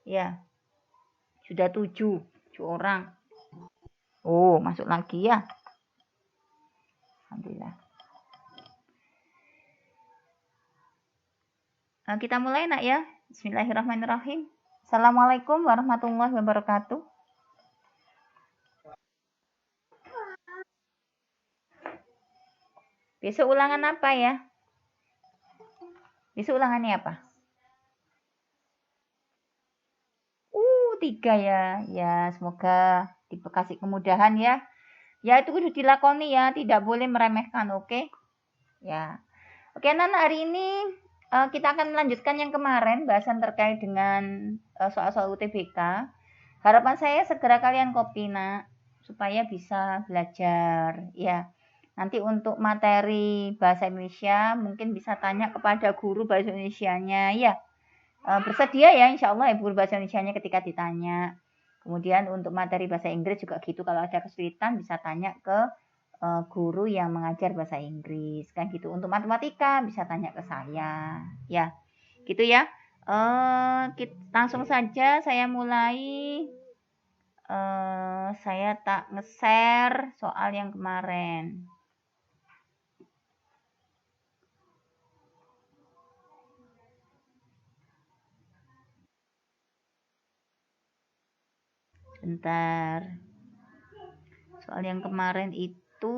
Ya, sudah 7 orang. Oh, masuk lagi ya. Alhamdulillah. Kita mulai nak ya. Bismillahirrahmanirrahim. Assalamualaikum warahmatullahi wabarakatuh. Besok ulangan apa ya? Besok ulangannya apa? 3 ya. Ya, semoga dikasih kemudahan ya. Ya, itu kudu dilakoni ya, tidak boleh meremehkan, oke? Ya. Oke, Nana, hari ini kita akan melanjutkan yang kemarin, bahasan terkait dengan soal-soal UTBK. Harapan saya segera kalian copy, Nak, supaya bisa belajar, ya. Nanti untuk materi bahasa Indonesia mungkin bisa tanya kepada guru bahasa Indonesianya, ya. Bersedia ya, insya Allah ya guru bahasa Indonesianya ketika ditanya. Kemudian untuk materi bahasa Inggris juga gitu, kalau ada kesulitan bisa tanya ke guru yang mengajar bahasa Inggris, kan gitu. Untuk matematika bisa tanya ke saya, ya, gitu ya. Langsung saja saya mulai. Saya tak nge-share soal yang kemarin. Bentar. Soal yang kemarin itu.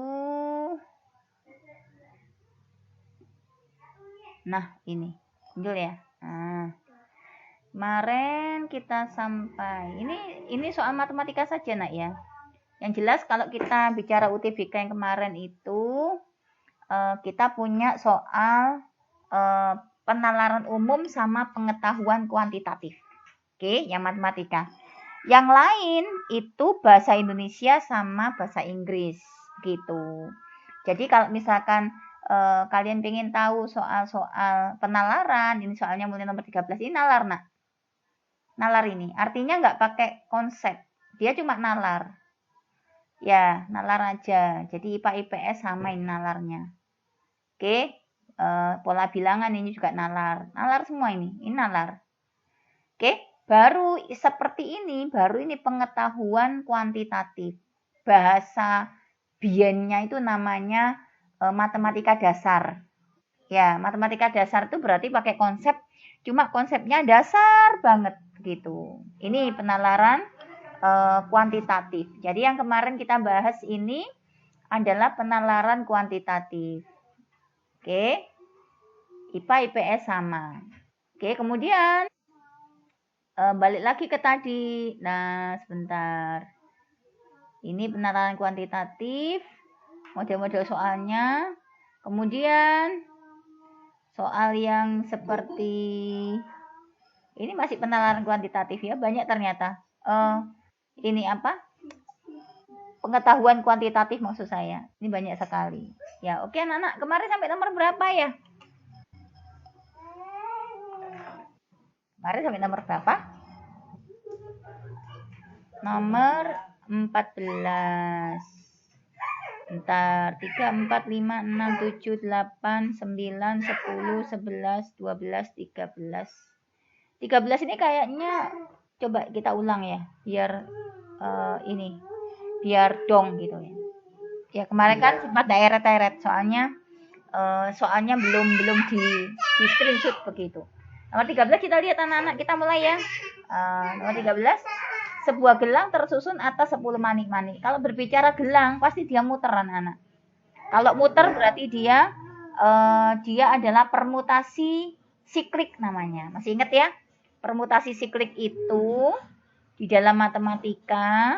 Nah, ini. Muncul ya. Nah, kemarin kita sampai. Ini soal matematika saja, Nak ya. Yang jelas kalau kita bicara UTBK yang kemarin itu kita punya soal penalaran umum sama pengetahuan kuantitatif. Oke, yang matematika. Yang lain itu bahasa Indonesia sama bahasa Inggris gitu. Jadi kalau misalkan kalian pengen tahu soal-soal penalaran, ini soalnya mulai nomor 13 ini nalar, Nak. Nalar ini artinya nggak pakai konsep, dia cuma nalar. Ya, nalar aja. Jadi IPA IPS sama ini nalarnya. Oke, pola bilangan ini juga nalar. Nalar semua ini nalar. Oke, baru seperti ini, baru ini pengetahuan kuantitatif. Bahasa biennya itu namanya matematika dasar. Ya, matematika dasar itu berarti pakai konsep, cuma konsepnya dasar banget gitu. Ini penalaran kuantitatif. Jadi yang kemarin kita bahas ini adalah penalaran kuantitatif. Oke, IPA IPS sama. Oke, kemudian balik lagi ke tadi. Nah, sebentar. Ini penalaran kuantitatif, model-model soalnya. Kemudian soal yang seperti ini masih penalaran kuantitatif ya, banyak ternyata. Ini apa? Pengetahuan kuantitatif maksud saya. Ini banyak sekali. Ya, oke anak-anak. Kemarin sampai nomor berapa ya? Kemarin sampai nomor berapa? Nomor 14. Bentar, 3, 4, 5, 6, 7, 8, 9, 10, 11, 12, 13. 13 ini kayaknya coba kita ulang ya, biar ini, biar dong gitu ya. Ya kemarin kan sempat daeret-daeret, soalnya belum di screenshot begitu. Nomor 13 kita lihat anak-anak, kita mulai ya. Nomor 13, sebuah gelang tersusun atas 10 manik-manik. Kalau berbicara gelang pasti dia muter anak-anak. Kalau muter berarti dia adalah permutasi siklik namanya. Masih ingat ya? Permutasi siklik itu di dalam matematika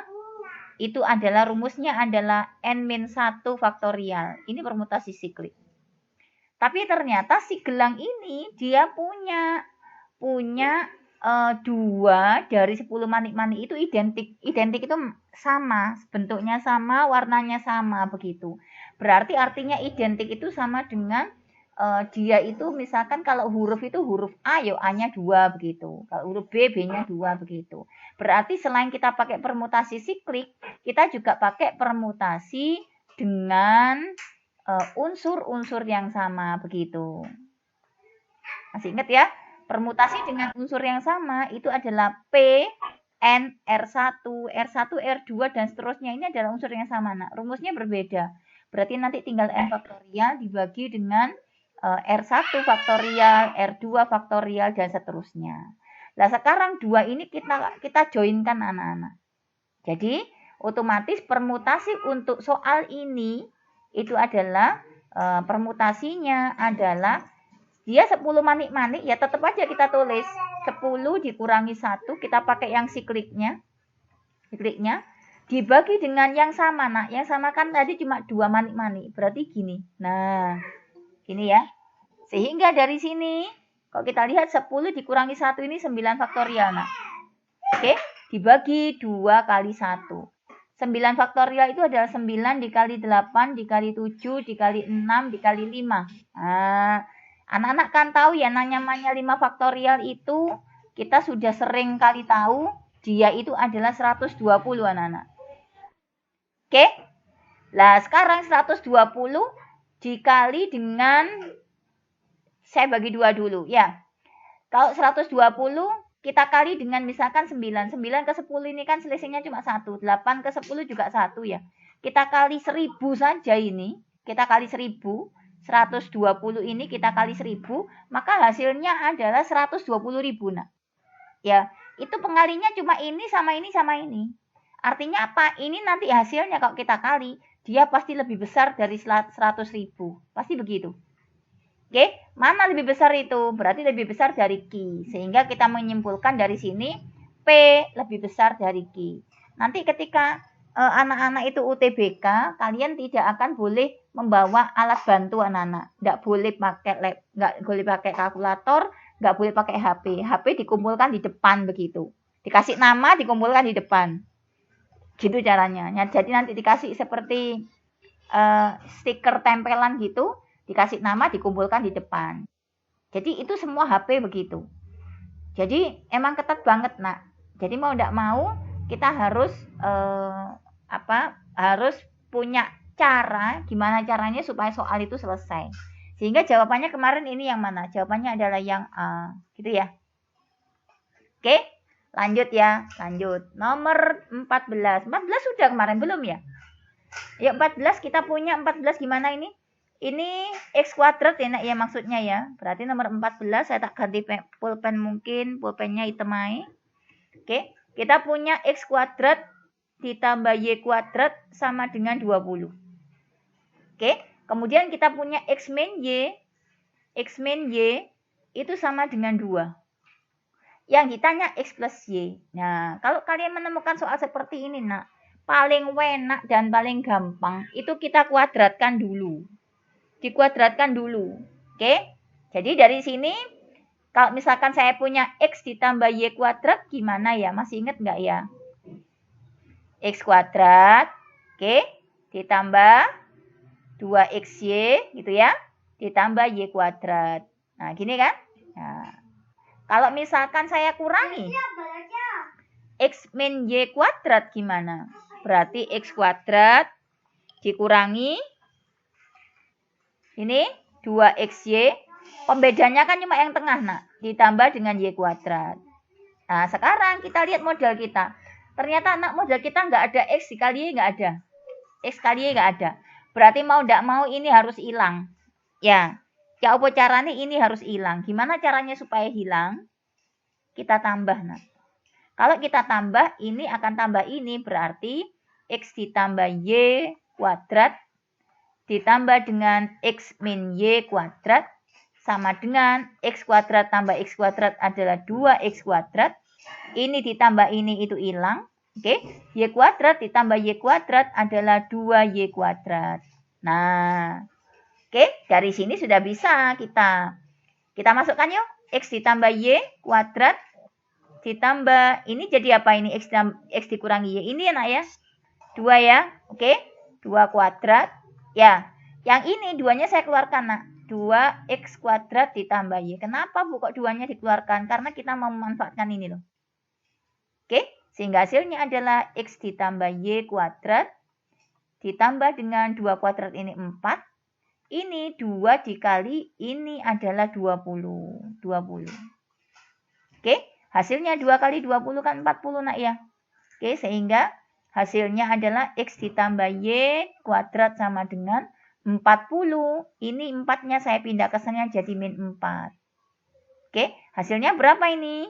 itu adalah rumusnya adalah n-1 faktorial. Ini permutasi siklik. Tapi ternyata si gelang ini dia punya 2 dari 10 manik-manik itu identik itu sama, bentuknya sama, warnanya sama begitu. Berarti artinya identik itu sama dengan dia itu misalkan kalau huruf itu huruf A, ya A-nya 2 begitu. Kalau huruf B, B-nya 2 begitu. Berarti selain kita pakai permutasi siklik, kita juga pakai permutasi dengan unsur-unsur yang sama begitu. Masih ingat ya? Permutasi dengan unsur yang sama itu adalah P, N, R1, R1, R2, dan seterusnya. Ini adalah unsur yang sama, nak. Rumusnya berbeda. Berarti nanti tinggal N faktorial dibagi dengan R1 faktorial, R2 faktorial, dan seterusnya. Nah, sekarang 2 ini kita joinkan, anak-anak. Jadi, otomatis permutasi untuk soal ini itu adalah permutasinya adalah dia 10 manik-manik, ya tetap aja kita tulis 10 dikurangi 1, kita pakai yang sikliknya dibagi dengan yang sama. Nah, yang sama kan tadi cuma 2 manik-manik, berarti gini. Nah, gini ya. Sehingga dari sini, kalau kita lihat 10 dikurangi 1 ini 9 faktorial. Nah, oke, dibagi 2 kali 1. 9 faktorial itu adalah 9 dikali 8, dikali 7, dikali 6, dikali 5. Nah, anak-anak kan tahu ya, namanya 5 faktorial itu kita sudah sering kali tahu, dia itu adalah 120, anak-anak. Oke? Nah, sekarang 120 dikali dengan, saya bagi 2 dulu, ya. Kalau 120, kita kali dengan misalkan 9. 9 ke 10 ini kan selisihnya cuma 1. 8 ke 10 juga 1 ya. Kita kali 1000 saja ini. Kita kali 1000. 120 ini kita kali 1000, maka hasilnya adalah 120.000. Nah, ya, itu pengalinya cuma ini sama ini sama ini. Artinya apa? Ini nanti hasilnya kalau kita kali, dia pasti lebih besar dari 100.000. Pasti begitu. Oke, mana lebih besar itu? Berarti lebih besar dari Q. Sehingga kita menyimpulkan dari sini P lebih besar dari Q. Nanti ketika anak-anak itu UTBK, kalian tidak akan boleh membawa alat bantu anak-anak. Nggak boleh pakai lab, nggak boleh pakai kalkulator, nggak boleh pakai HP. HP dikumpulkan di depan begitu. Dikasih nama, dikumpulkan di depan. Gitu caranya. Jadi nanti dikasih seperti stiker tempelan gitu, dikasih nama, dikumpulkan di depan. Jadi itu semua HP begitu. Jadi emang ketat banget, nak. Jadi mau nggak mau kita harus harus punya cara, gimana caranya supaya soal itu selesai. Sehingga jawabannya kemarin ini yang mana? Jawabannya adalah yang A, gitu ya. Oke, lanjut ya, lanjut. Nomor 14. 14 sudah kemarin belum ya? Ya 14 kita punya 14 gimana ini? Ini X kuadrat ya, nak, ya maksudnya ya. Berarti nomor 14 saya tak ganti pulpen, mungkin pulpennya hitam aja. Oke, kita punya X kuadrat ditambah Y kuadrat sama dengan 20. Oke, kemudian kita punya X min Y. X min Y itu sama dengan 2. Yang ditanya X plus Y. Nah, kalau kalian menemukan soal seperti ini, nak, paling enak dan paling gampang itu kita kuadratkan dulu. Dikuadratkan dulu. Oke, jadi dari sini kalau misalkan saya punya X ditambah Y kuadrat, gimana ya? Masih ingat nggak ya? X kuadrat, oke, ditambah 2XY, gitu ya, ditambah Y kuadrat. Nah, gini kan? Nah, kalau misalkan saya kurangi X min Y kuadrat, gimana? Berarti X kuadrat dikurangi ini 2XY, pembedanya kan cuma yang tengah, nak, ditambah dengan Y kuadrat. Nah, sekarang kita lihat model kita. Ternyata anak model kita nggak ada X dikali Y, nggak ada. X kali Y nggak ada. Berarti mau nggak mau ini harus hilang. Ya, apa caranya ini harus hilang. Gimana caranya supaya hilang? Kita tambah, nak. Kalau kita tambah, ini akan tambah ini, berarti X ditambah Y kuadrat ditambah dengan X min Y kuadrat sama dengan X kuadrat tambah X kuadrat adalah 2X kuadrat. Ini ditambah ini itu hilang. Oke, Y kuadrat ditambah Y kuadrat adalah 2Y kuadrat. Nah, oke, dari sini sudah bisa kita masukkan yuk. X ditambah Y kuadrat ditambah, ini jadi apa ini? X dikurangi Y. Ini enak ya. 2 ya. Oke, 2 kuadrat. Ya, yang ini 2-nya saya keluarkan, nak. 2X kuadrat ditambah Y. Kenapa Bu kok 2-nya dikeluarkan? Karena kita mau memanfaatkan ini loh. Oke, sehingga hasilnya adalah X ditambah Y kuadrat ditambah dengan 2 kuadrat ini 4. Ini 2 dikali ini adalah 20. Oke, hasilnya 2 kali 20 kan 40 nak ya. Oke, sehingga hasilnya adalah X ditambah Y kuadrat sama dengan 40. Ini 4-nya saya pindah ke sana jadi min 4. Oke, hasilnya berapa ini?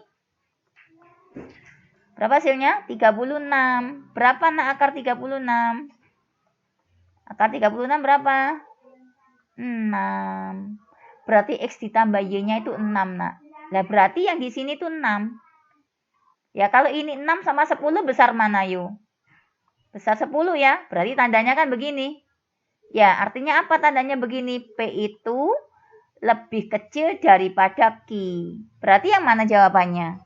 Berapa hasilnya? 36. Berapa nak akar 36? Akar 36 berapa? 6. Berarti X ditambah Y-nya itu 6 nak. Nah berarti yang di sini tuh 6. Ya kalau ini 6 sama 10 besar mana yuk? Besar 10 ya. Berarti tandanya kan begini. Ya artinya apa tandanya begini? P itu lebih kecil daripada Q. Berarti yang mana jawabannya?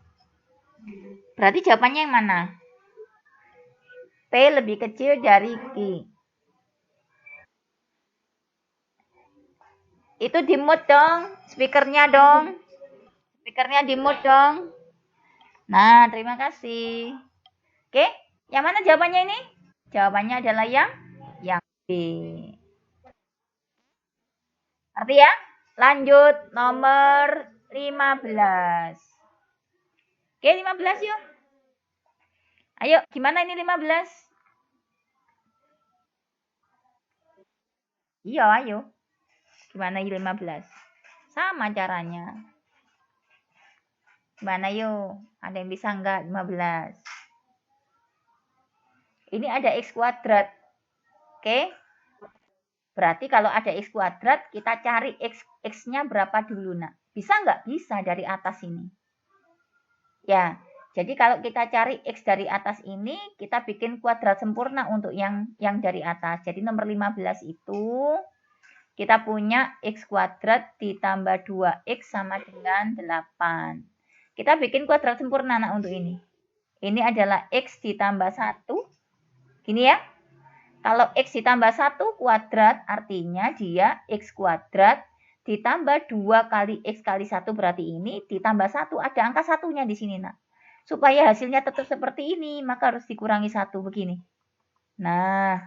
Berarti jawabannya yang mana? P lebih kecil dari Q. Itu di mute dong. Speakernya dong. Speakernya di mute dong. Nah, terima kasih. Oke, yang mana jawabannya ini? Jawabannya adalah yang B. Arti ya? Lanjut nomor 15. Oke, 15 yuk. Ayo, gimana ini 15? Iya, ayo. Gimana ini 15? Sama caranya. Gimana yuk? Ada yang bisa enggak 15? Ini ada X kuadrat. Oke? Berarti kalau ada X kuadrat, kita cari X-nya berapa dulu, nak? Bisa enggak? Bisa dari atas ini. Ya, jadi kalau kita cari X dari atas ini, kita bikin kuadrat sempurna untuk yang dari atas. Jadi nomor 15 itu, kita punya X kuadrat ditambah 2X sama dengan 8. Kita bikin kuadrat sempurna nak untuk ini. Ini adalah X ditambah 1. Gini ya. Kalau X ditambah 1 kuadrat, artinya dia X kuadrat ditambah 2 kali X kali 1 berarti ini ditambah 1. Ada angka satunya di sini nak. Supaya hasilnya tetap seperti ini, maka harus dikurangi 1 begini. Nah,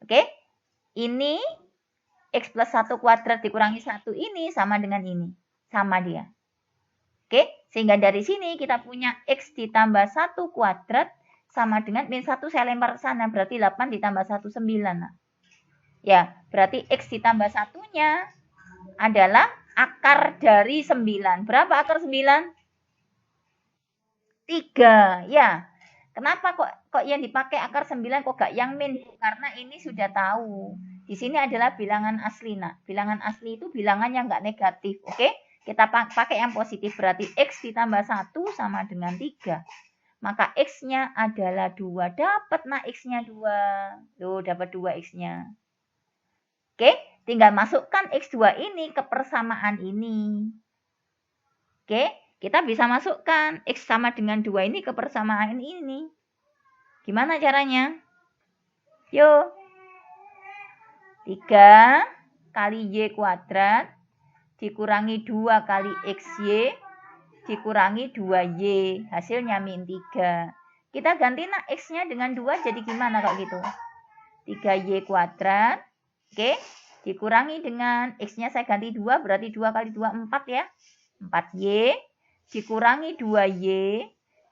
oke. Ini X plus 1 kuadrat dikurangi 1 ini sama dengan ini. Sama dia. Oke, sehingga dari sini kita punya X ditambah 1 kuadrat sama dengan min 1 saya lempar ke sana. Berarti 8 ditambah 1, 9. Nah. Ya, berarti X ditambah 1-nya adalah akar dari 9. Berapa akar 9? 3. Ya, kenapa kok yang dipakai akar 9 kok gak yang min? Karena ini sudah tahu. Di sini adalah bilangan asli. Nah, bilangan asli itu bilangan yang gak negatif. Oke? Kita pakai yang positif. Berarti X ditambah 1 sama dengan 3. Maka X-nya adalah 2. Dapat nah X-nya 2. Loh, dapat 2 X-nya. Oke, tinggal masukkan X2 ini ke persamaan ini. Oke, kita bisa masukkan X sama dengan 2 ini ke persamaan ini. Gimana caranya? Yuk. 3 kali Y kuadrat dikurangi 2 kali XY dikurangi 2Y. Hasilnya min 3. Kita ganti nak X-nya dengan 2 jadi gimana kok gitu? 3Y kuadrat. Oke. Dikurangi dengan X-nya saya ganti 2. Berarti 2 kali 2, 4 ya. 4Y. Dikurangi 2Y.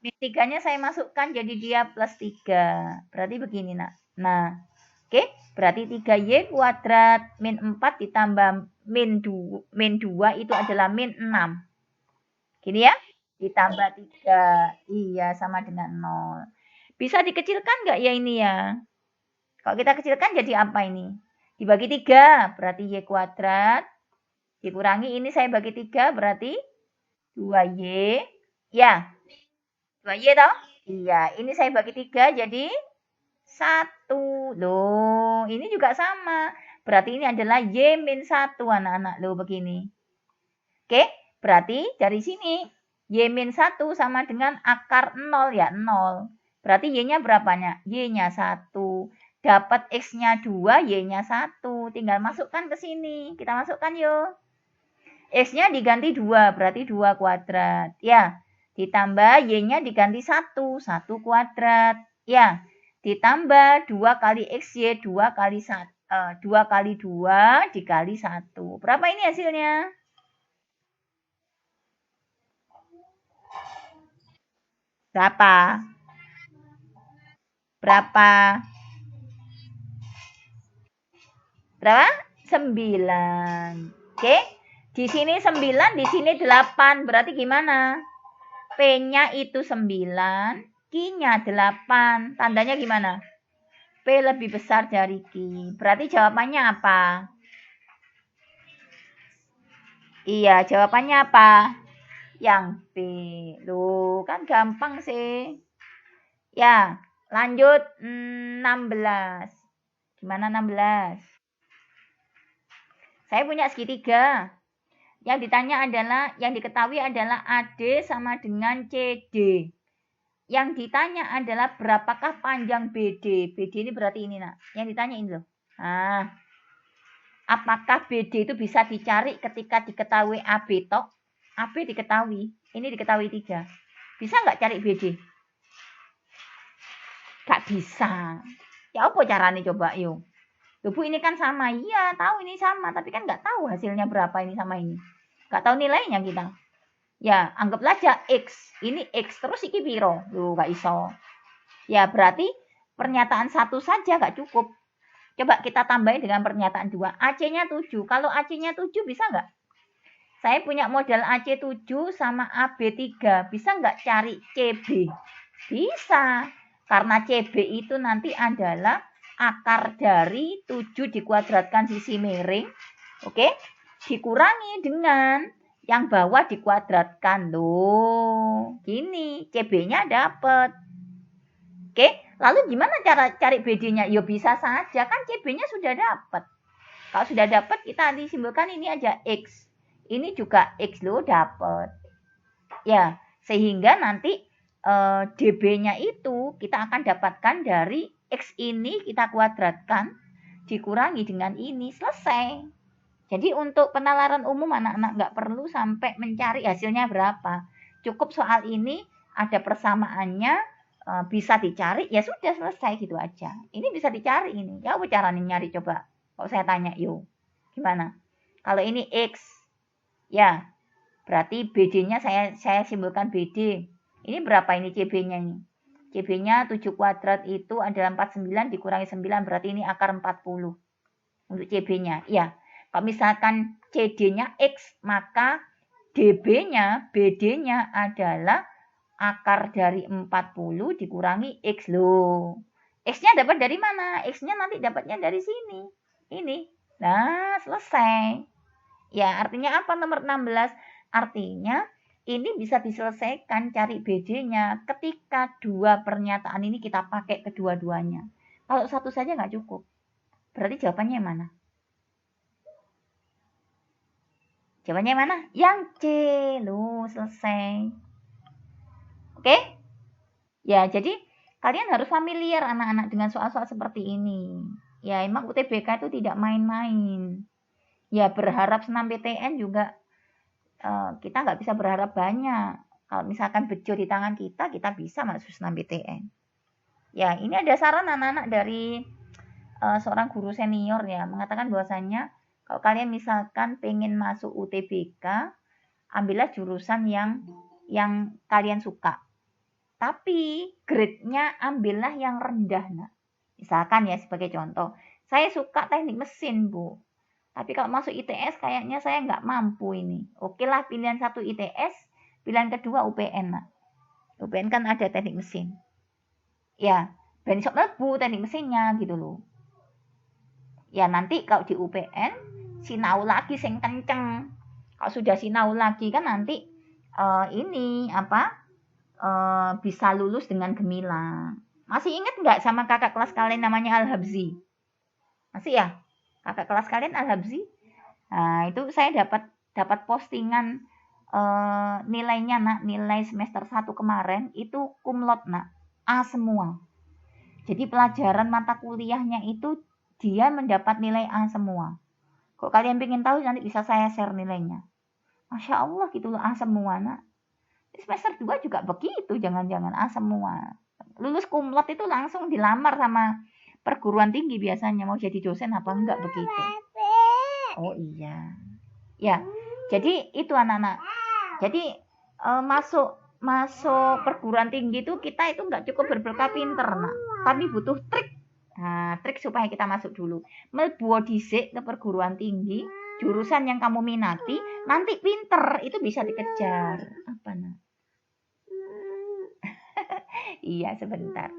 Min 3-nya saya masukkan jadi dia plus 3. Berarti begini nak. Nah. Oke. Berarti 3Y kuadrat min 4 ditambah min 2 itu adalah min 6. Gini ya, ditambah 3. Iya, sama dengan 0. Bisa dikecilkan nggak ya ini ya? Kalau kita kecilkan jadi apa ini? Dibagi 3, berarti Y kuadrat. Dikurangi ini saya bagi 3, berarti 2Y. Ya, 2Y toh? Iya, ini saya bagi 3, jadi 1. Loh, ini juga sama. Berarti ini adalah Y min 1, anak-anak. Loh, begini. Oke, berarti dari sini Y min 1 sama dengan akar 0 ya, 0. Berarti Y-nya berapanya? Y-nya 1. Dapat X-nya 2, Y-nya 1. Tinggal masukkan ke sini. Kita masukkan yuk. X-nya diganti 2, berarti 2 kuadrat. Ya, ditambah Y-nya diganti 1, 1 kuadrat. Ya, ditambah 2 kali XY, 2 kali 1. 2 kali 2 dikali 1. Berapa ini hasilnya? Berapa? Berapa? Berapa? 9. Oke. Di sini 9, di sini 8. Berarti gimana? P-nya itu 9, Q-nya 8. Tandanya gimana? P lebih besar dari Q. Berarti jawabannya apa? Iya, jawabannya apa? Yang B. Loh, kan gampang sih. Ya, lanjut 16. Gimana 16? Saya punya segitiga. Yang ditanya adalah, yang diketahui adalah AD sama dengan CD. Yang ditanya adalah berapakah panjang BD. BD ini berarti ini, nak. Yang ditanya ini loh. Nah, apakah BD itu bisa dicari ketika diketahui AB tok? AB diketahui, ini diketahui 3. Bisa nggak cari BD? Nggak bisa. Ya apa caranya coba yuk? Loh, Bu, ini kan sama. Iya, tahu ini sama, tapi kan nggak tahu hasilnya berapa ini sama ini. Nggak tahu nilainya kita. Ya, anggaplah aja X. Ini X, terus iki piro? Loh, nggak iso. Ya, berarti pernyataan 1 saja nggak cukup. Coba kita tambahin dengan pernyataan 2. AC-nya 7. Kalau AC-nya 7 bisa nggak? Saya punya modal AC 7 sama AB 3. Bisa nggak cari CB? Bisa. Karena CB itu nanti adalah akar dari 7 dikuadratkan sisi miring, oke, dikurangi dengan yang bawah dikuadratkan. Loh, gini, CB-nya dapat. Oke, lalu gimana cara cari BD-nya? Ya bisa saja, kan CB-nya sudah dapat. Kalau sudah dapat, kita nanti simpulkan ini aja X. Ini juga X loh, dapat. Ya, sehingga nanti DB-nya itu kita akan dapatkan dari X ini kita kuadratkan dikurangi dengan ini, selesai. Jadi untuk penalaran umum anak-anak nggak perlu sampai mencari hasilnya berapa. Cukup soal ini ada persamaannya, bisa dicari, ya sudah selesai gitu aja. Ini bisa dicari ini. Ya apa caranya nyari coba? Kalau saya tanya yuk. Gimana? Kalau ini X, ya berarti BD-nya saya simpulkan BD. Ini berapa ini CB-nya ini? CB-nya 7 kuadrat itu adalah 49 dikurangi 9, berarti ini akar 40. Untuk CB-nya. Ya, kalau misalkan CD-nya X, maka DB-nya, BD-nya adalah akar dari 40 dikurangi X loh. X-nya dapat dari mana? X-nya nanti dapatnya dari sini. Ini. Nah, selesai. Ya, artinya apa nomor 16? Artinya ini bisa diselesaikan cari BD-nya ketika dua pernyataan ini kita pakai kedua-duanya. Kalau satu saja nggak cukup. Berarti jawabannya yang mana? Jawabannya yang mana? Yang C. Loh, selesai. Oke? Ya, jadi kalian harus familiar anak-anak dengan soal-soal seperti ini. Ya, emang UTBK itu tidak main-main. Ya, berharap senam PTN juga kita nggak bisa berharap banyak. Kalau misalkan bejo di tangan kita bisa masuk senam PTN. Ya, ini ada saran anak-anak dari seorang guru senior ya, mengatakan bahwasanya kalau kalian misalkan pengen masuk UTBK, ambillah jurusan yang kalian suka. Tapi grade-nya ambillah yang rendah, nah. Misalkan ya sebagai contoh, saya suka teknik mesin, Bu. Tapi kalau masuk ITS kayaknya saya nggak mampu ini. Oke lah, pilihan 1 ITS, pilihan kedua UPN. Nah. UPN kan ada teknik mesin. Ya, ben sok mlebu teknik mesinnya gitu loh. Ya nanti kalau di UPN, sinau lagi sing kenceng. Kalau sudah sinau lagi kan nanti bisa lulus dengan gemilang. Masih ingat nggak sama kakak kelas kalian namanya Al-Habzi? Masih ya? Kakak kelas kalian Al-Habzi? Nah, itu saya dapat postingan nilainya, nak, nilai semester 1 kemarin itu cum laude, nak, A semua. Jadi pelajaran mata kuliahnya itu dia mendapat nilai A semua. Kalau kalian pengen tahu nanti bisa saya share nilainya. Masya Allah gitu loh, A semua, nak. Semester 2 juga begitu, jangan-jangan A semua. Lulus cum laude itu langsung dilamar sama perguruan tinggi biasanya, mau jadi dosen apa enggak begitu. Oh iya. Ya, jadi itu anak-anak. Jadi masuk masuk perguruan tinggi itu kita itu nggak cukup berbekal pinter, nak, tapi butuh trik. Nah, trik supaya kita masuk dulu. Mlebu dhisik ke perguruan tinggi, jurusan yang kamu minati, nanti pinter itu bisa dikejar. Apa, nak? Iya, sebentar.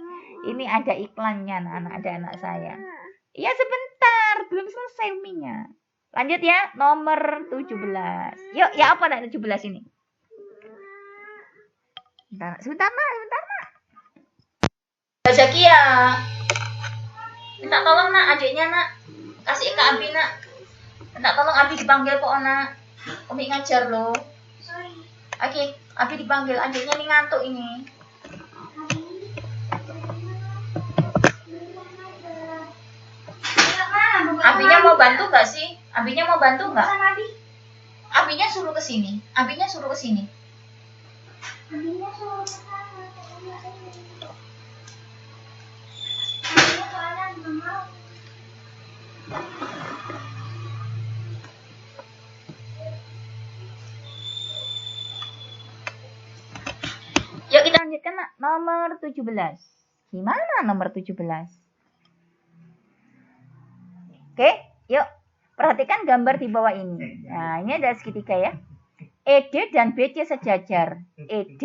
Ini ada iklannya, anak-anak, ada anak saya. Iya, sebentar, belum selesai uminya. Lanjut ya, nomor 17. Yuk, ya apa nak 17 ini? Sebentar nak. Zakia. Minta tolong nak, adiknya nak. Kasih ke Abi nak. Minta tolong Abi dipanggil kok nak. Umi ngajar loh. Oke, Abi dipanggil, adiknya nih ngantuk ini. Abinya mau bantu gak sih? Abinya mau bantu gak? Abinya suruh ke sini. Abinya suruh ke sini. Yuk kita lanjutkan nak. Nomor 17. Gimana nomor 17? Oke, yuk. Perhatikan gambar di bawah ini. Nah, ini ada segitiga ya. ED dan BC sejajar. ED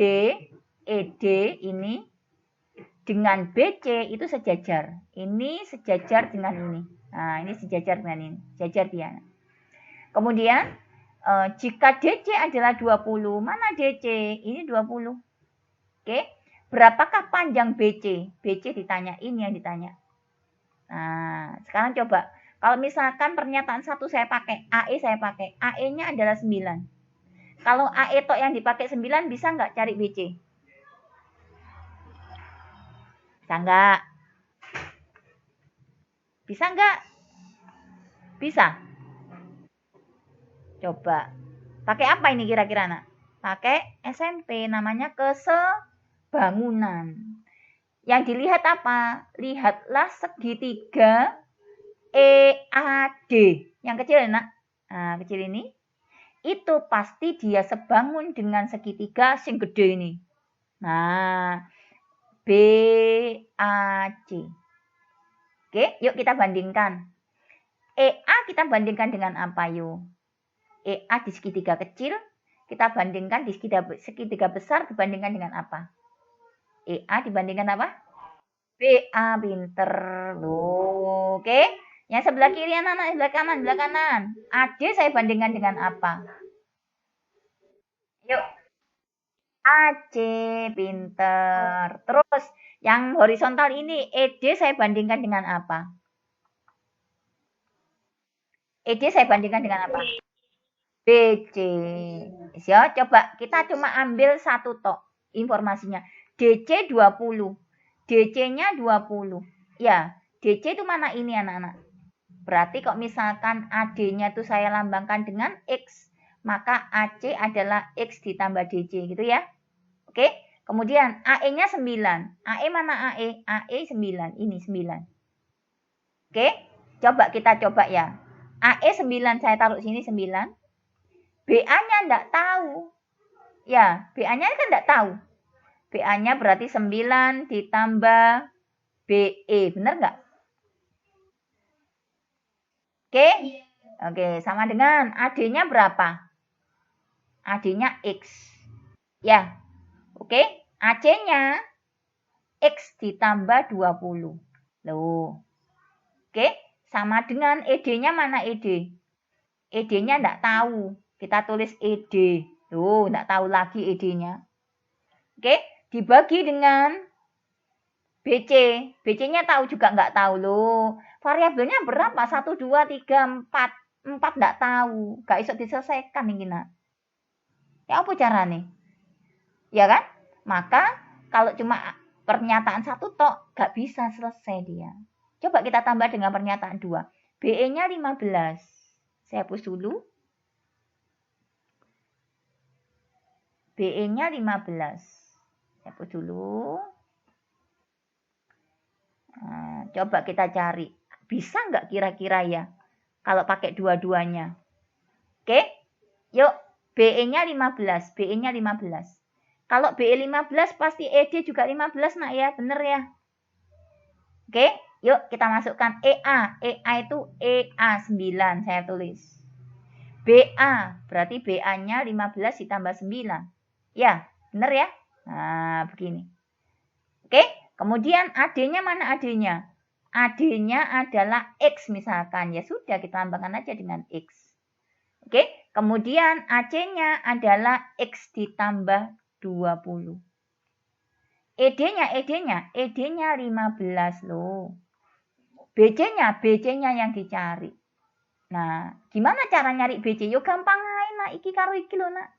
ini dengan BC itu sejajar. Ini sejajar dengan ini. Nah, ini sejajar dengan ini. Sejajar dia. Kemudian, jika DC adalah 20, mana DC? Ini 20. Oke, berapakah panjang BC? BC ditanya, ini yang ditanya. Nah, sekarang coba. Kalau misalkan pernyataan 1 saya pakai, AE saya pakai. AE-nya adalah 9. Kalau AE tok yang dipakai 9, bisa nggak cari BC? Bisa nggak? Bisa nggak? Bisa. Coba. Pakai apa ini kira-kira nak? Pakai SMP, namanya kesebangunan. Yang dilihat apa? Lihatlah segitiga EAD. Yang kecil nak. Nah, kecil ini. Itu pasti dia sebangun dengan segitiga sing gede ini. Nah, BAC. Oke, yuk kita bandingkan. EA kita bandingkan dengan apa yuk? EA di segitiga kecil, kita bandingkan di segitiga besar dibandingkan dengan apa? EA dibandingkan apa? BA, pinter. Loh, oke. Yang sebelah kiri anak-anak, sebelah kanan. AD saya bandingkan dengan apa? Yuk. AC, pinter. Terus, yang horizontal ini, ED saya bandingkan dengan apa? ED saya bandingkan dengan apa? BC. Ya, coba kita cuma ambil satu tok informasinya. DC 20. DC-nya 20. Ya, DC itu mana ini anak-anak? Berarti kok misalkan AD-nya itu saya lambangkan dengan X, maka AC adalah X ditambah DC gitu ya. Oke, kemudian AE-nya 9. AE mana AE? AE 9, ini 9. Oke, kita coba ya. AE 9 saya taruh sini 9. BA-nya enggak tahu. Ya, BA-nya kan enggak tahu. BA-nya berarti 9 ditambah BE, benar enggak? Oke, sama dengan AD-nya berapa? AD-nya X. Ya, oke. AC-nya X ditambah 20. Loh. Oke, sama dengan ED-nya mana ED? ED-nya enggak tahu. Kita tulis ED. Loh, enggak tahu lagi ED-nya. Oke, dibagi dengan BC. BC-nya tahu juga enggak tahu loh. Variabelnya berapa? 1, 2, 3, 4. 4 enggak tahu. Enggak bisa diselesaikan ini nak. Ya apa caranya? Ya kan? Maka kalau cuma pernyataan 1 tok, enggak bisa selesai dia. Coba kita tambah dengan pernyataan 2. BE-nya 15. Saya hapus dulu. BE-nya 15. Saya hapus dulu. Nah, coba kita cari. Bisa nggak kira-kira ya? Kalau pakai dua-duanya. Oke? Yuk, BE-nya 15. BE-nya 15. Kalau BE 15 pasti ED juga 15 nak ya, bener ya. Oke, yuk kita masukkan EA. EA itu EA 9 saya tulis. BA, berarti BA-nya 15 ditambah 9. Ya, bener ya. Nah, begini. Oke, kemudian AD-nya mana AD-nya? AD-nya adalah X misalkan. Ya sudah, kita tambahkan aja dengan X. Oke, kemudian AC-nya adalah X ditambah 20. ED-nya 15 loh. BC-nya yang dicari. Nah, gimana cara nyari BC? Yo gampang aja nak, iki karo iki lho nak.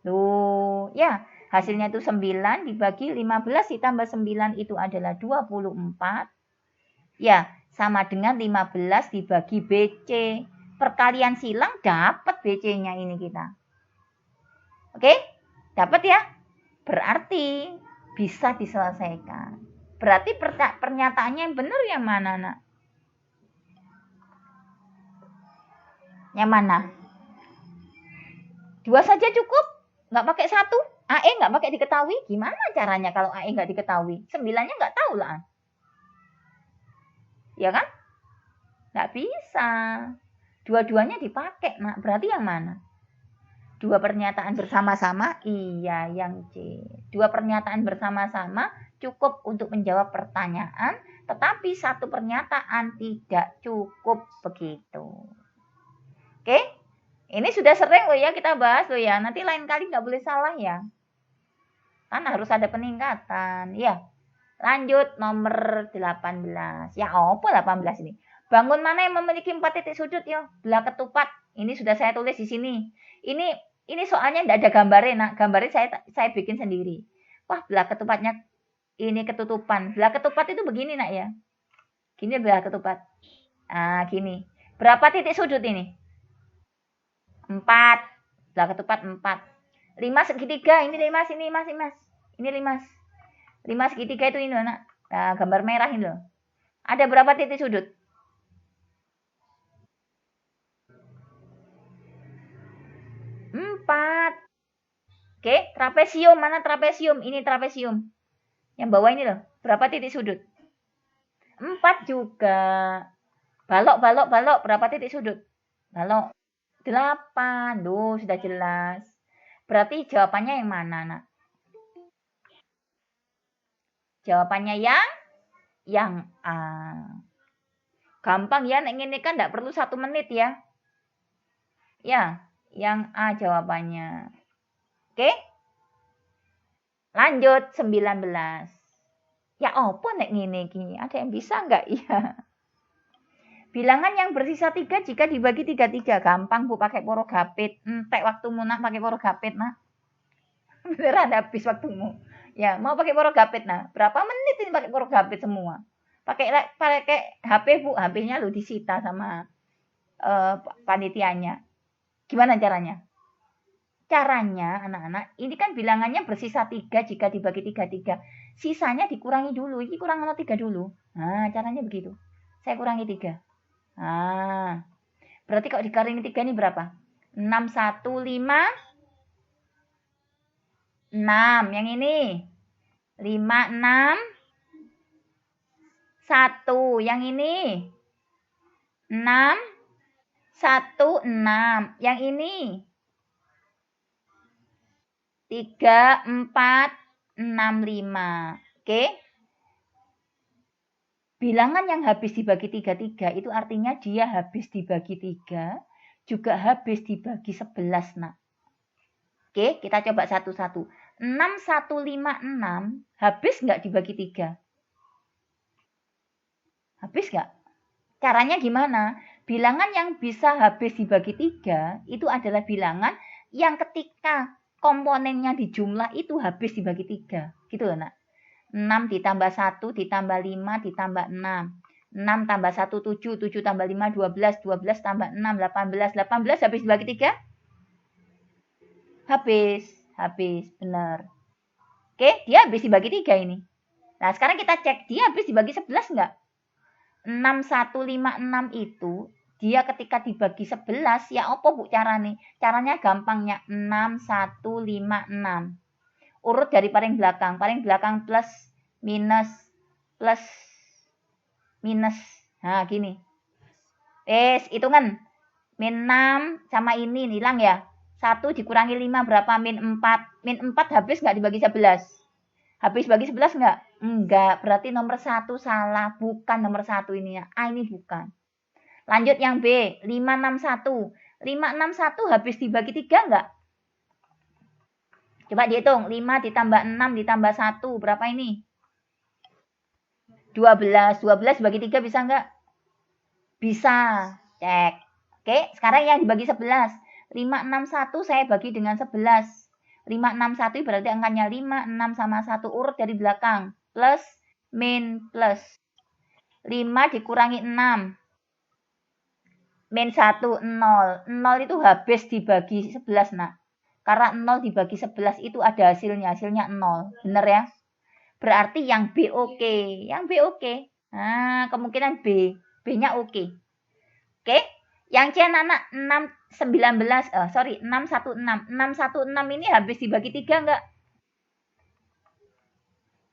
Loh, ya, hasilnya itu 9 dibagi 15 ditambah 9 itu adalah 24. Ya, sama dengan 15 dibagi BC. Perkalian silang dapat BC-nya ini kita. Oke? Dapat ya? Berarti bisa diselesaikan. Berarti pernyataannya yang benar yang mana, nak? Yang mana? 2 saja cukup? Nggak pakai 1? AE nggak pakai diketahui? Gimana caranya kalau AE nggak diketahui? 9-nya nggak tahu lah. Ya kan? Nggak bisa. Dua-duanya dipakai, nak. Berarti yang mana? 2 pernyataan bersama-sama? Iya, yang C. 2 pernyataan bersama-sama cukup untuk menjawab pertanyaan, tetapi 1 pernyataan tidak cukup begitu. Oke? Ini sudah sering loh ya kita bahas loh ya. Nanti lain kali nggak boleh salah ya. Kan harus ada peningkatan. Ya. Lanjut nomor 18. Ya apa 18 ini? Bangun mana yang memiliki 4 titik sudut ya? Belah ketupat. Ini sudah saya tulis di sini. Ini soalnya tidak ada gambarnya, nak. Gambarnya saya bikin sendiri. Wah, belah ketupatnya ini ketutupan. Belah ketupat itu begini, nak ya. Gini belah ketupat. Ah, gini. Berapa titik sudut ini? 4. Belah ketupat 4. 5 segitiga. Ini 5 sini, Mas. Ini 5. 5 segitiga itu ini loh, nak. Nah, gambar merah ini loh. Ada berapa titik sudut? 4. Oke, trapesium. Mana trapesium? Ini trapesium. Yang bawah ini loh. Berapa titik sudut? 4 juga. Balok. Berapa titik sudut? Balok. 8. Duh, sudah jelas. Berarti jawabannya yang mana, nak? Jawabannya yang A. Gampang ya, nek ngene kan enggak perlu 1 menit ya. Ya, yang A jawabannya. Oke? Lanjut 19. Ya apa nek ngene iki? Ada yang bisa enggak? Iya. Bilangan yang bersisa 3 jika dibagi 3. Gampang Bu, pakai porogapit. Entek waktumu nak pakai porogapit, nak. Beneran habis waktumu. Ya, mau pakai porogapit nah. Berapa menit ini pakai porogapit semua? Pakai HP Bu, HP-nya lo disita sama panitianya. Gimana caranya? Caranya anak-anak, ini kan bilangannya bersisa 3 jika dibagi 3. Sisanya dikurangi dulu. Ini kurang 3 dulu. Nah, caranya begitu. Saya kurangi 3. Nah, berarti kalau dikurangi 3 ini berapa? 6, 1, 5, 6. Yang ini 5, 6, 1. Yang ini 6, 1, 6. Yang ini 3, 4, 6, 5. Oke? Bilangan yang habis dibagi 3 itu artinya dia habis dibagi 3, juga habis dibagi 11, nak. Oke, kita coba satu-satu. 6, 1, 5, 6. Habis nggak dibagi 3? Habis nggak? Caranya gimana? Bilangan yang bisa habis dibagi 3 itu adalah bilangan yang ketika komponennya di jumlah itu habis dibagi 3. Gitu loh, nak. 6 ditambah 1 ditambah 5 ditambah 6. 6 tambah 1, 7. 7 tambah 5, 12. 12 tambah 6, 18. 18 habis dibagi 3? Habis. Benar. Oke, dia habis dibagi 3 ini. Nah, sekarang kita cek. Dia habis dibagi 11 enggak? 6, 1, 5, 6 itu, dia ketika dibagi 11, ya apa Bu caranya? Caranya gampangnya 6, 1, 5, 6. urut dari paling belakang plus minus plus minus. Nah, gini. Hitungan. Min 6 sama ini hilang ya. 1 dikurangi 5 berapa? Min 4. Min 4 habis nggak dibagi 11? Habis bagi 11 nggak? Enggak. Berarti nomor 1 salah. Bukan nomor 1 ini ya. A ini bukan. Lanjut yang B. 561. 561 habis dibagi 3 nggak? Coba dihitung. 5 ditambah 6 ditambah 1. Berapa ini? 12. 12 bagi 3 bisa nggak? Bisa. Cek. Oke, sekarang yang dibagi 11. 561 saya bagi dengan 11. 561 berarti angkanya 5, 6 sama 1 urut dari belakang. Plus, min, plus. 5 dikurangi 6. Min 1, 0. 0 itu habis dibagi 11, nak. Karena 0 dibagi 11 itu ada hasilnya. Hasilnya 0. Bener ya? Berarti yang B oke. Yang B oke. Nah, kemungkinan B. B-nya oke. Oke? Yang C anak 616. 616. 616 ini habis dibagi 3 enggak?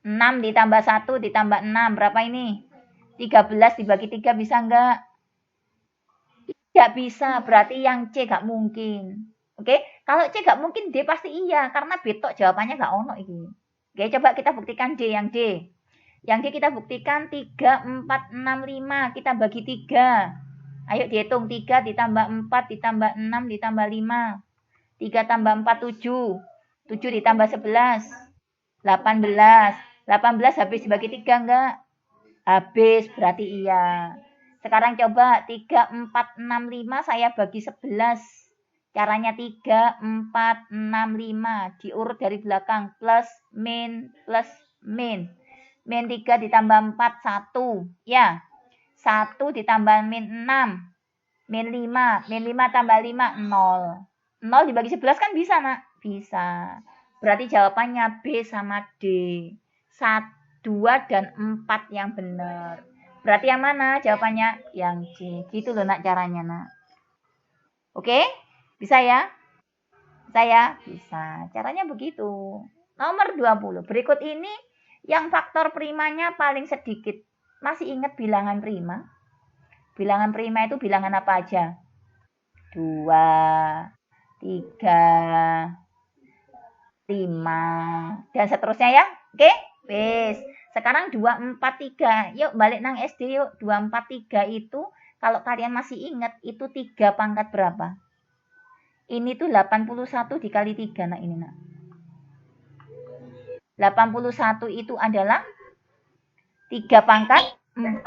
6 ditambah 1 ditambah 6. Berapa ini? 13 dibagi 3 bisa enggak? Tidak bisa. Berarti yang C enggak mungkin. Oke? Kalau C enggak mungkin, D pasti iya. Karena B tok jawabannya enggak ono ini. Oke, coba kita buktikan D. Yang D. Yang D kita buktikan 3, 4, 6, 5. Kita bagi 3. Ayo dihitung. 3 ditambah 4 ditambah 6 ditambah 5. 3 tambah 4, 7. 7 ditambah 11. 18. 18 habis dibagi 3 enggak? Habis, berarti iya. Sekarang coba 3, 4, 6, 5 saya bagi 11. Caranya 3, 4, 6, 5. Diurut dari belakang. Plus, min, plus, min. Min 3 ditambah 4, 1. Ya. 1 ditambah min 6. Min 5. Min 5 tambah 5, 0. 0 dibagi 11 kan bisa, nak? Bisa. Berarti jawabannya B sama D. 2 dan 4 yang benar. Berarti yang mana jawabannya? Yang C. Gitu loh, nak, caranya, nak. Oke? Bisa ya? Bisa ya? Bisa. Caranya begitu. Nomor 20. Berikut ini yang faktor primanya paling sedikit. Masih ingat bilangan prima? Bilangan prima itu bilangan apa aja? 2, 3, 5, dan seterusnya ya. Oke? Wes. Sekarang 2, 4, 3. Yuk balik nang SD yuk. 2, 4, 3 itu kalau kalian masih ingat itu 3 pangkat berapa? Ini tuh 81 dikali 3, nah ini, nak. 81 itu adalah 3 pangkat 4.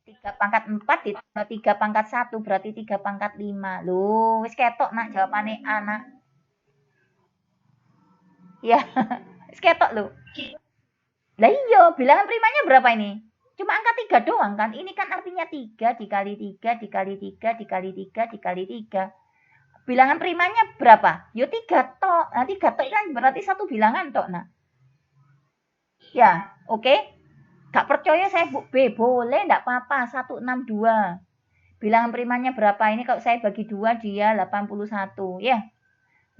3 pangkat 4 ditambah 3 pangkat 1 berarti 3 pangkat 5. Loh, wis ketok, nak, jawabane A, nak. Ya, wis ketok loh. Lah iya, bilangan primanya berapa ini? Cuma angka 3 doang kan? Ini kan artinya 3 dikali 3 dikali 3 dikali 3 dikali 3. Bilangan primanya berapa? Yo 3 tok. Nah, 3 tok kan berarti satu bilangan tok, nak. Ya, oke. Gak percaya saya B, boleh enggak apa-apa. 162. Bilangan primanya berapa? Ini kalau saya bagi 2 dia 81. Ya.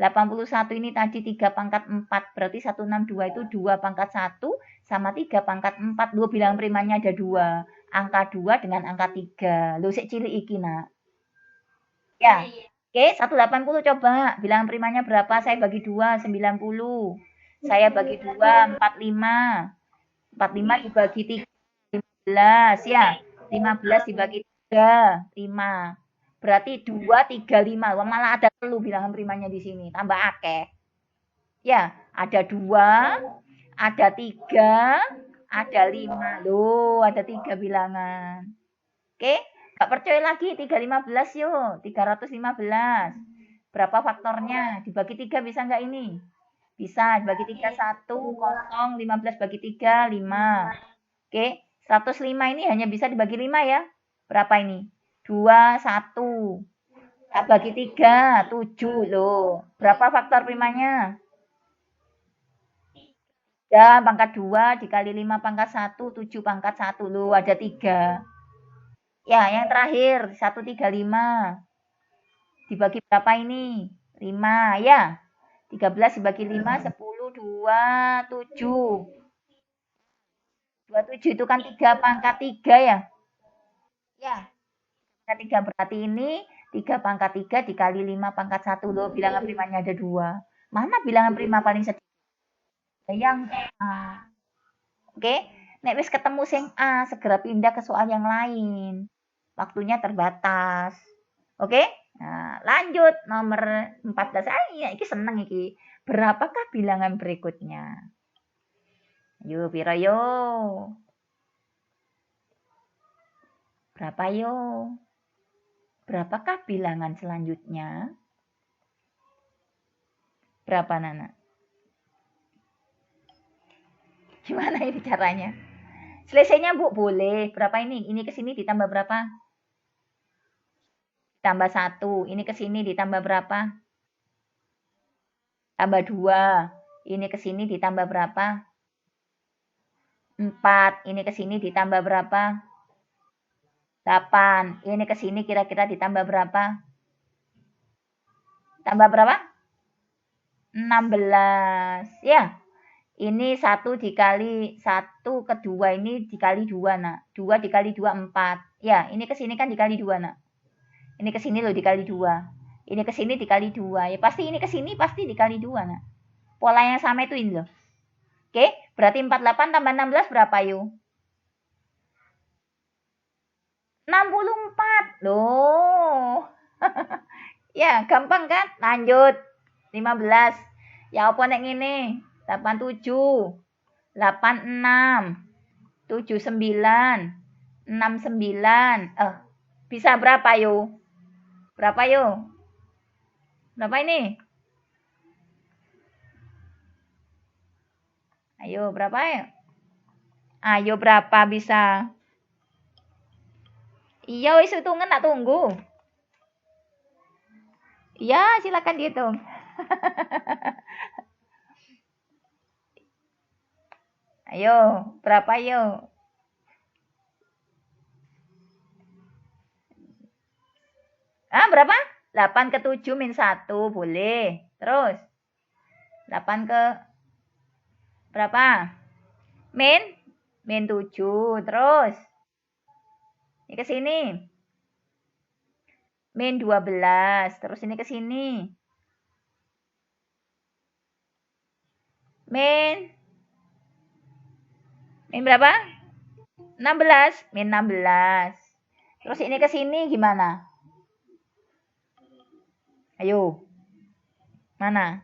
81 ini tadi 3 pangkat 4. Berarti 162 itu 2 pangkat 1 sama 3 pangkat 4. Dua bilangan primanya ada 2. Angka 2 dengan angka 3. Loh, sik cilik iki, nak. Ya. Oke, 180 coba. Bilangan primanya berapa? Saya bagi 2, 90. Saya bagi 2, 45. 45 dibagi 3, 15 ya. 15 dibagi 3, 5. Berarti 2, 3, 5. Wah, malah ada telu bilangan primanya di sini. Tambah akeh. Ya, ada 2, ada 3, ada 5. Loh, ada 3 bilangan. Oke, gak percaya lagi. 315 yuk. 315. Berapa faktornya? Dibagi 3 bisa nggak ini? Bisa, bagi 3, 1, 0, 15 bagi 3, 5. Oke, 105 ini hanya bisa dibagi 5 ya. Berapa ini? 2, 1. Bagi 3, 7 loh. Berapa faktor primanya? Ya, pangkat 2 dikali 5 pangkat 1, 7 pangkat 1 loh. Ada 3. Ya, yang terakhir, 135. Dibagi berapa ini? 5, ya. 13 dibagi 5, 10, 27. 27 itu kan 3 pangkat 3 ya? Ya. Pangkat 3 berarti ini 3 pangkat 3 dikali 5 pangkat 1. Loh, bilangan primanya ada 2. Mana bilangan prima paling sedikit? Yang A. Oke, nek wis ketemu sing A, segera pindah ke soal yang lain. Waktunya terbatas. Oke? Nah, lanjut nomor 14. Ya, iki seneng iki. Berapakah bilangan berikutnya? Yuk, piro yo? Berapa yo? Berapakah bilangan selanjutnya? Berapa, Nana? Gimana ini caranya? Selesainya, Bu, boleh. Berapa ini? Ini ke sini ditambah berapa? Tambah 1. Ini ke sini ditambah berapa? Tambah 2. Ini ke sini ditambah berapa? 4. Ini ke sini ditambah berapa? 8. Ini ke sini kira-kira ditambah berapa? Tambah berapa? 16. Ya. Ini 1 dikali 1 ke 2 ini dikali 2, Nak. 2 dikali 2 4. Ya, ini ke sini kan dikali 2, Nak. Ini ke sini loh dikali 2. Ini ke sini dikali 2. Ya pasti ini ke sini pasti dikali 2, Nak. Pola yang sama itu ini loh. Oke, berarti 48 tambah 16 berapa yuk? 64. Loh. Ya, gampang kan? Lanjut. 15. Ya apa nek ngene? 87. 86. 79. 69. Bisa berapa yuk? Berapa yuk? Berapa ini? Ayo, berapa ya? Ayo, berapa bisa? Iya, wis hitungan tak tunggu. Iya, silakan dihitung. Ayo, berapa yuk? Berapa? 8 ke 7 min 1, boleh. Terus? 8 ke berapa? Min 7. Terus? Ini ke sini. Min 12. Terus ini ke sini. Min berapa? 16. Min 16. Terus ini ke sini gimana? Ayo. Mana?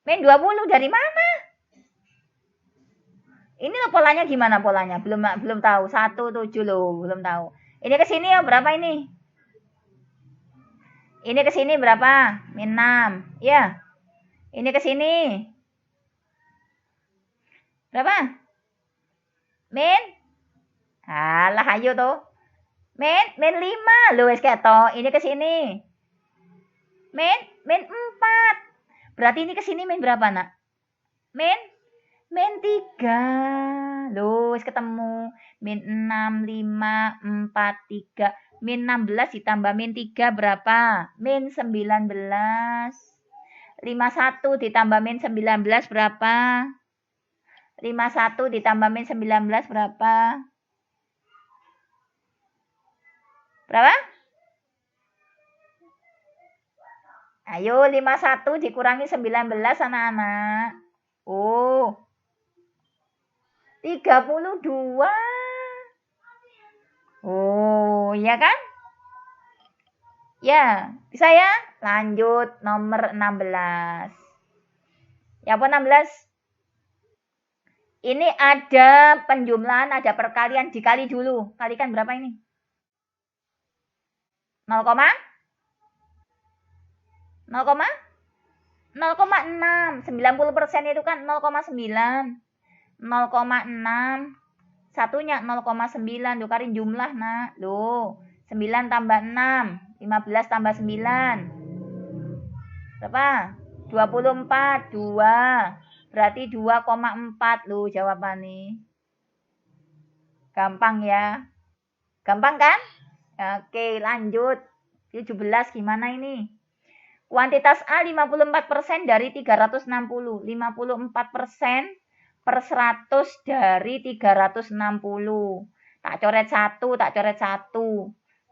Min 20 dari mana? Ini loh polanya gimana polanya? Belum tahu. 1 7 loh, belum tahu. Ini ke sini ya berapa ini? Ini ke sini berapa? Min 6. Ya. Ini ke sini. Berapa? Min? Alah, ayo tuh. Min 5. Loh, wis ketok. Ini ke sini. Min 4. Berarti ini ke sini min berapa, Nak? Min 3. Loh, wis ketemu. Min 6, 5, 4, 3. Min 16 ditambah min 3 berapa? Min 19. 51 ditambah min 19 berapa? 51 ditambah min 19 berapa? Berapa? Ayo, 51 dikurangi 19 anak-anak. Oh. 32. Oh, iya kan? Ya, bisa ya? Lanjut nomor 16. Ya apa 16? Ini ada penjumlahan, ada perkalian, dikali dulu. Kalikan berapa ini? 0, 0,6. 90% itu kan 0,9. 0,6. Satunya 0,9. Loh, karin jumlah, Nak. Loh, 9 tambah 6. 15 tambah 9. Berapa? 24. 2. Berarti 2,4. Loh, jawabannya. Gampang ya. Gampang kan? Oke, lanjut. 17 gimana ini? Kuantitas A 54% dari 360. 54% per 100 dari 360. Tak coret 1, tak coret 1.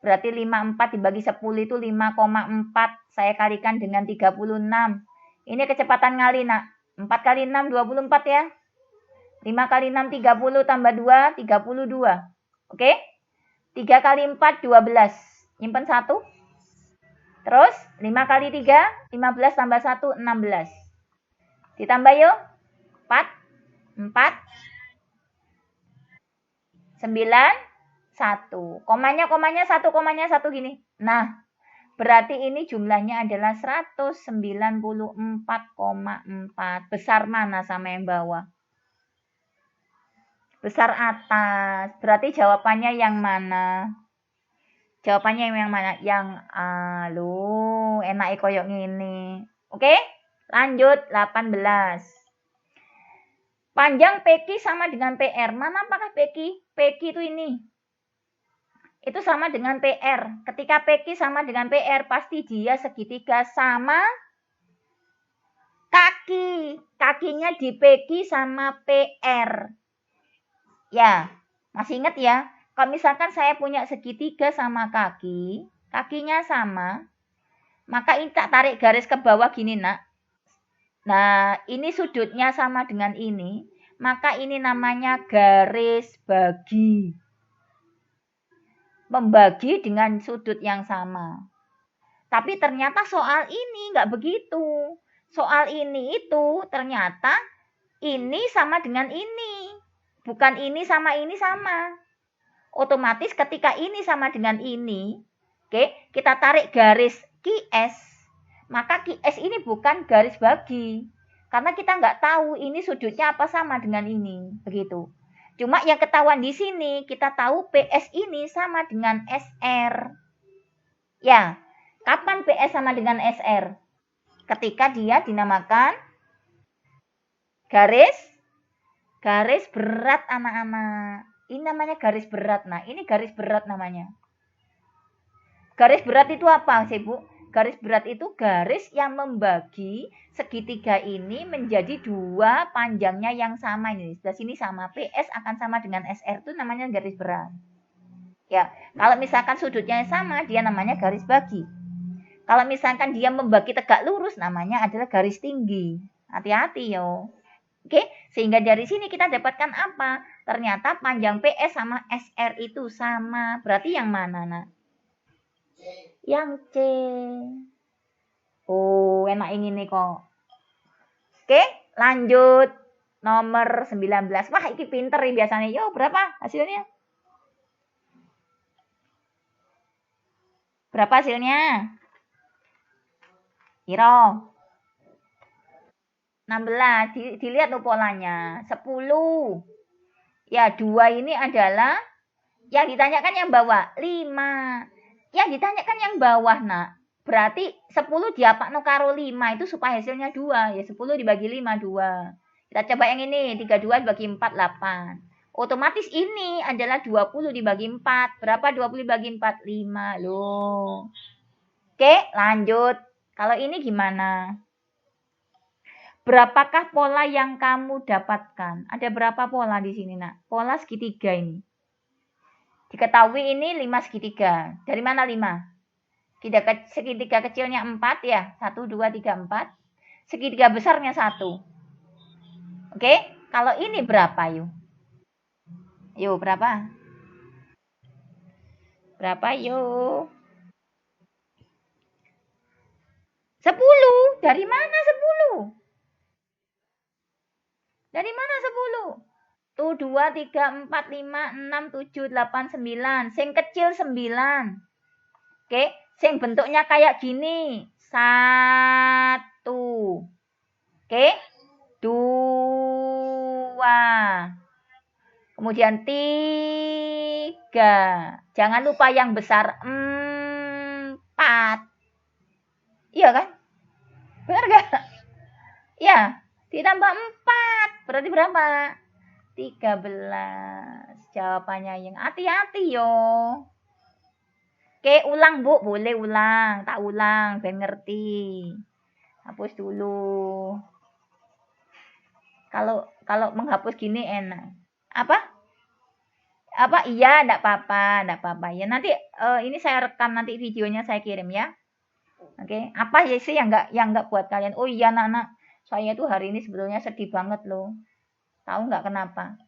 Berarti 54 dibagi 10 itu 5,4. Saya kalikan dengan 36. Ini kecepatan ngali, nak. 4 kali 6, 24 ya. 5 kali 6, 30 tambah 2, 32. Oke? 3 kali 4, 12. Nyimpen 1. Terus 5 kali 3, 15 tambah 1, 16. Ditambah yuk. 4, 4, 9, 1. Komanya 1 gini. Nah, berarti ini jumlahnya adalah 194,4. Besar mana sama yang bawah? Besar atas. Berarti jawabannya yang mana? Jawabannya yang mana? Yang A. Loh, enak koyok ngini. Oke? Lanjut 18. Panjang PQ sama dengan PR. Mana apakah PQ? PQ itu ini. Itu sama dengan PR. Ketika PQ sama dengan PR, pasti dia segitiga sama kaki. Kakinya di PQ sama PR. Ya, masih ingat ya? Kalau misalkan saya punya segitiga sama kaki, kakinya sama, maka ini tak tarik garis ke bawah gini, nak. Nah, ini sudutnya sama dengan ini, maka ini namanya garis bagi. Membagi dengan sudut yang sama. Tapi ternyata soal ini nggak begitu. Soal ini itu ternyata ini sama dengan ini. Bukan ini sama ini sama. Otomatis ketika ini sama dengan ini, oke, kita tarik garis QS, maka QS ini bukan garis bagi. Karena kita nggak tahu ini sudutnya apa sama dengan ini. Begitu. Cuma yang ketahuan di sini, kita tahu PS ini sama dengan SR. Ya, kapan PS sama dengan SR? Ketika dia dinamakan garis berat, anak-anak. Ini namanya garis berat. Nah, ini garis berat namanya. Garis berat itu apa, Bu? Garis berat itu garis yang membagi segitiga ini menjadi dua panjangnya yang sama ini. Sebelah sini sama, PS akan sama dengan SR, itu namanya garis berat. Ya, kalau misalkan sudutnya sama, dia namanya garis bagi. Kalau misalkan dia membagi tegak lurus, namanya adalah garis tinggi. Hati-hati yo. Oke, sehingga dari sini kita dapatkan apa? Ternyata panjang PS sama SR itu sama. Berarti yang mana, nak? Yang C. Oh, enak ini nih kok. Oke, lanjut. Nomor 19. Wah, ini pinter nih biasanya. Yo, berapa hasilnya? Berapa hasilnya? Iro. 16. Dilihat tuh polanya. 10. Ya, 2 ini adalah yang ditanyakan yang bawah. 5. Yang ditanyakan yang bawah, nak. Berarti 10 diapakno karo 5 itu supaya hasilnya 2. Ya 10 dibagi 5, 2. Kita coba yang ini. 32 dibagi 4, 8. Otomatis ini adalah 20 dibagi 4. Berapa 20 dibagi 4? 5. Loh. Oke, lanjut. Kalau ini gimana? Berapakah pola yang kamu dapatkan? Ada berapa pola di sini, nak? Pola segitiga ini. Diketahui ini 5 segitiga. Dari mana 5? Segitiga kecilnya 4 ya. 1, 2, 3, 4. Segitiga besarnya 1. Oke? Kalau ini berapa yuk? Yuk, berapa? Berapa yuk? 10. Dari mana 10? Dari mana 10? Tuh 2, 3, 4, 5, 6, 7, 8, 9. Sing kecil 9. Oke, sing bentuknya kayak gini. 1. Oke, 2. Kemudian 3. Jangan lupa yang besar 4. Iya kan? Benar gak? Ya, ditambah 4. Berarti berapa? 13. Jawabannya yang hati-hati yo. Oke, ulang Bu, boleh ulang. Tak ulang, ben ngerti. Hapus dulu. Kalau menghapus gini enak. Apa? Apa? Iya, enggak apa-apa, enggak apa-apa. Ya nanti ini saya rekam nanti videonya saya kirim ya. Oke, apa ya sih yang enggak buat kalian? Oh iya, anak-anak, saya tuh hari ini sebetulnya sedih banget loh. Tahu nggak kenapa?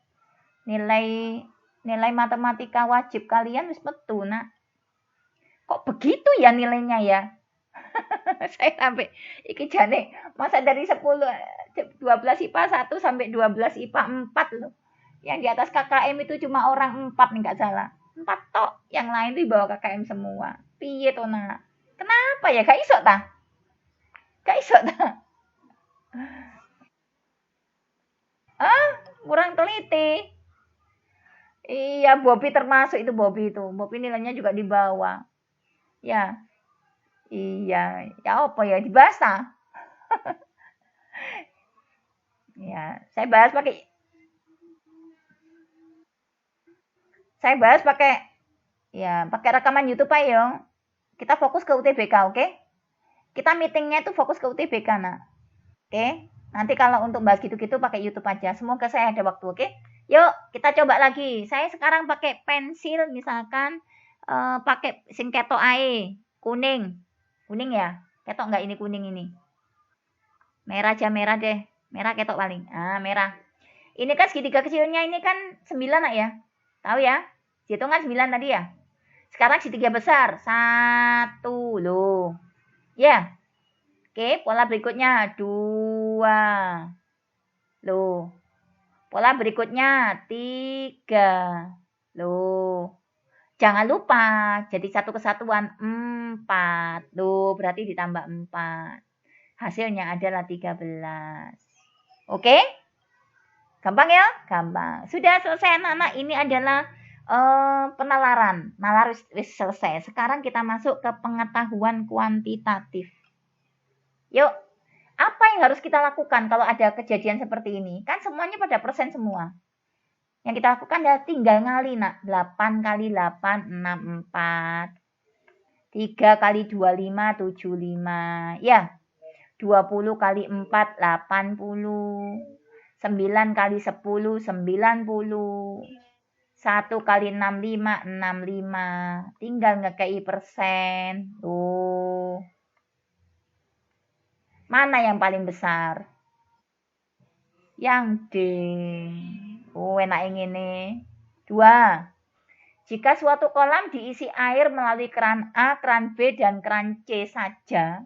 Nilai nilai matematika wajib kalian wis metu, Nak. Kok begitu ya nilainya ya? Saya sampai iki jane masa dari 12 IPA 1 sampai 12 IPA 4 loh. Yang di atas KKM itu cuma orang 4 nih nggak salah. 4 tok, yang lain tuh di bawah KKM semua. Piye to, Nak? Kenapa ya? Gak iso ta? Gak iso ta? Ah, kurang teliti. Iya, Bobby termasuk itu Bobby itu. Bobby nilainya juga di bawah. Ya, iya. Ya apa ya? Dibahas ta? Ya, saya bahas pakai ya, pakai rekaman YouTube aja yo. Kita fokus ke UTBK, oke? Kita meetingnya itu fokus ke UTBK, nah. Oke? Nanti kalau untuk bahas gitu-gitu pakai YouTube aja. Semoga saya ada waktu, oke? Yuk, kita coba lagi. Saya sekarang pakai pensil misalkan pakai sing ketok ae, kuning. Kuning ya? Ketok nggak ini kuning ini? Merah aja, merah deh. Merah ketok paling. Ah, merah. Ini kan segitiga kecilnya ini kan 9 nak ya. Tahu ya? Hitung kan 9 tadi ya. Sekarang segitiga besar. 1 loh. Ya. Oke, pola berikutnya 2. Loh. Pola berikutnya 3. Loh. Jangan lupa jadi satu kesatuan 4. Loh, berarti ditambah 4. Hasilnya adalah 13. Oke? Gampang ya? Gampang. Sudah selesai anak-anak. Ini adalah penalaran. Nalar wis selesai. Sekarang kita masuk ke pengetahuan kuantitatif. Yuk, apa yang harus kita lakukan kalau ada kejadian seperti ini? Kan semuanya pada persen semua. Yang kita lakukan adalah tinggal ngali, nak. 8 kali 8, 64. 3 kali 25, 75. Ya, 20 kali 4, 80. 9 kali 10, 90. 1 kali 65, 65. Tinggal ngekei persen. Tuh. Mana yang paling besar? Yang D. Oh, enak yang ini. 2. Jika suatu kolam diisi air melalui keran A, keran B, dan keran C saja.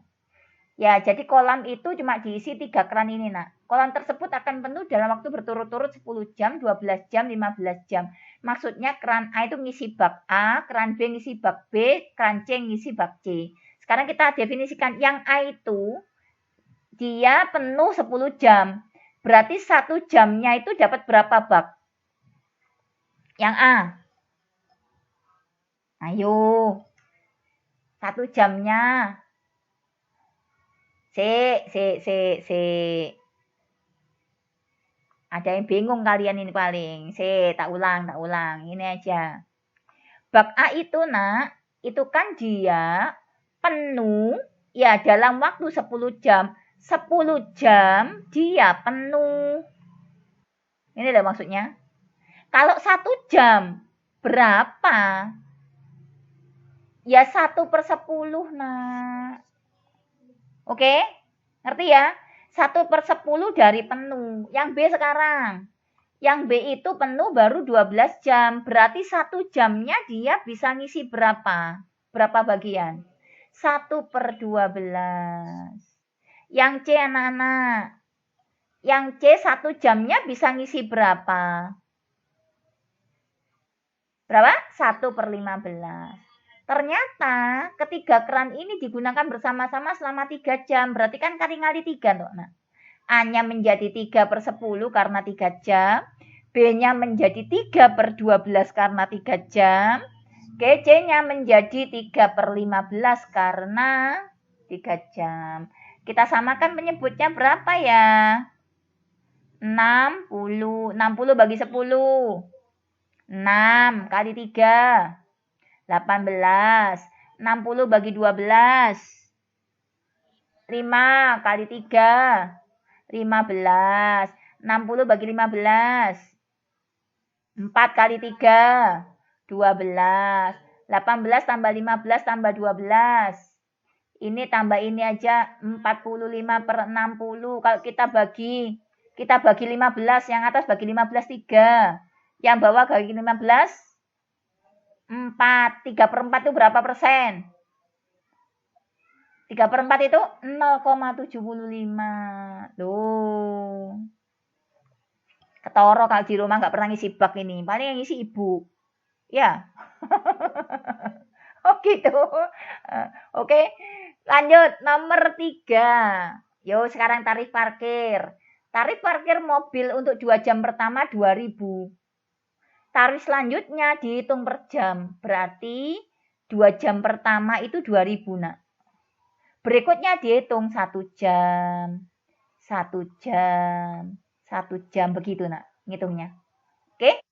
Ya, jadi kolam itu cuma diisi 3 keran ini, nak. Kolam tersebut akan penuh dalam waktu berturut-turut 10 jam, 12 jam, 15 jam. Maksudnya keran A itu ngisi bak A, keran B ngisi bak B, keran C ngisi bak C. Sekarang kita definisikan yang A itu dia penuh 10 jam. Berarti 1 jamnya itu dapat berapa bak? Yang A. Ayo. 1 jamnya. C. Ada yang bingung kalian ini paling. Tak ulang. Ini aja. Bak A itu, nak, itu kan dia penuh ya dalam waktu 10 jam. 10 jam dia penuh. Ini loh maksudnya. Kalau 1 jam berapa? Ya 1/10, nak. Oke? Ngerti ya? 1/10 dari penuh. Yang B sekarang. Yang B itu penuh baru 12 jam. Berarti 1 jamnya dia bisa ngisi berapa? Berapa bagian? 1/12. Yang C anak-anak. Yang C 1 jamnya bisa ngisi berapa? Berapa? 1/15. Ternyata ketiga keran ini digunakan bersama-sama selama 3 jam. Berarti kan kali 3 toh, nah. A-nya menjadi 3/10 karena 3 jam. B-nya menjadi 3/12 karena 3 jam. C-nya menjadi 3/15 karena 3 jam. Kita samakan menyebutnya berapa ya? 60. 60 bagi 10. 6 kali 3. 18. 60 bagi 12. 5 kali 3. 15. 60 bagi 15. 4 kali 3. 12. 18 tambah 15 tambah 12. Ini tambah ini aja 45 per 60. Kalau kita bagi 15. Yang atas bagi 15 3. Yang bawah bagi 15 4. 3 per 4 itu berapa persen? 3 per 4 itu 0,75. Loh. Ketoro kalau di rumah nggak pernah ngisi bak ini. Paling yang ngisi ibu. Ya. Oh gitu. Oke. Lanjut. Nomor 3. Yo sekarang tarif parkir. Tarif parkir mobil untuk 2 jam pertama 2.000. Tarif selanjutnya dihitung per jam. Berarti 2 jam pertama itu 2.000 nak. Berikutnya dihitung 1 jam. 1 jam. 1 jam begitu nak ngitungnya. Oke.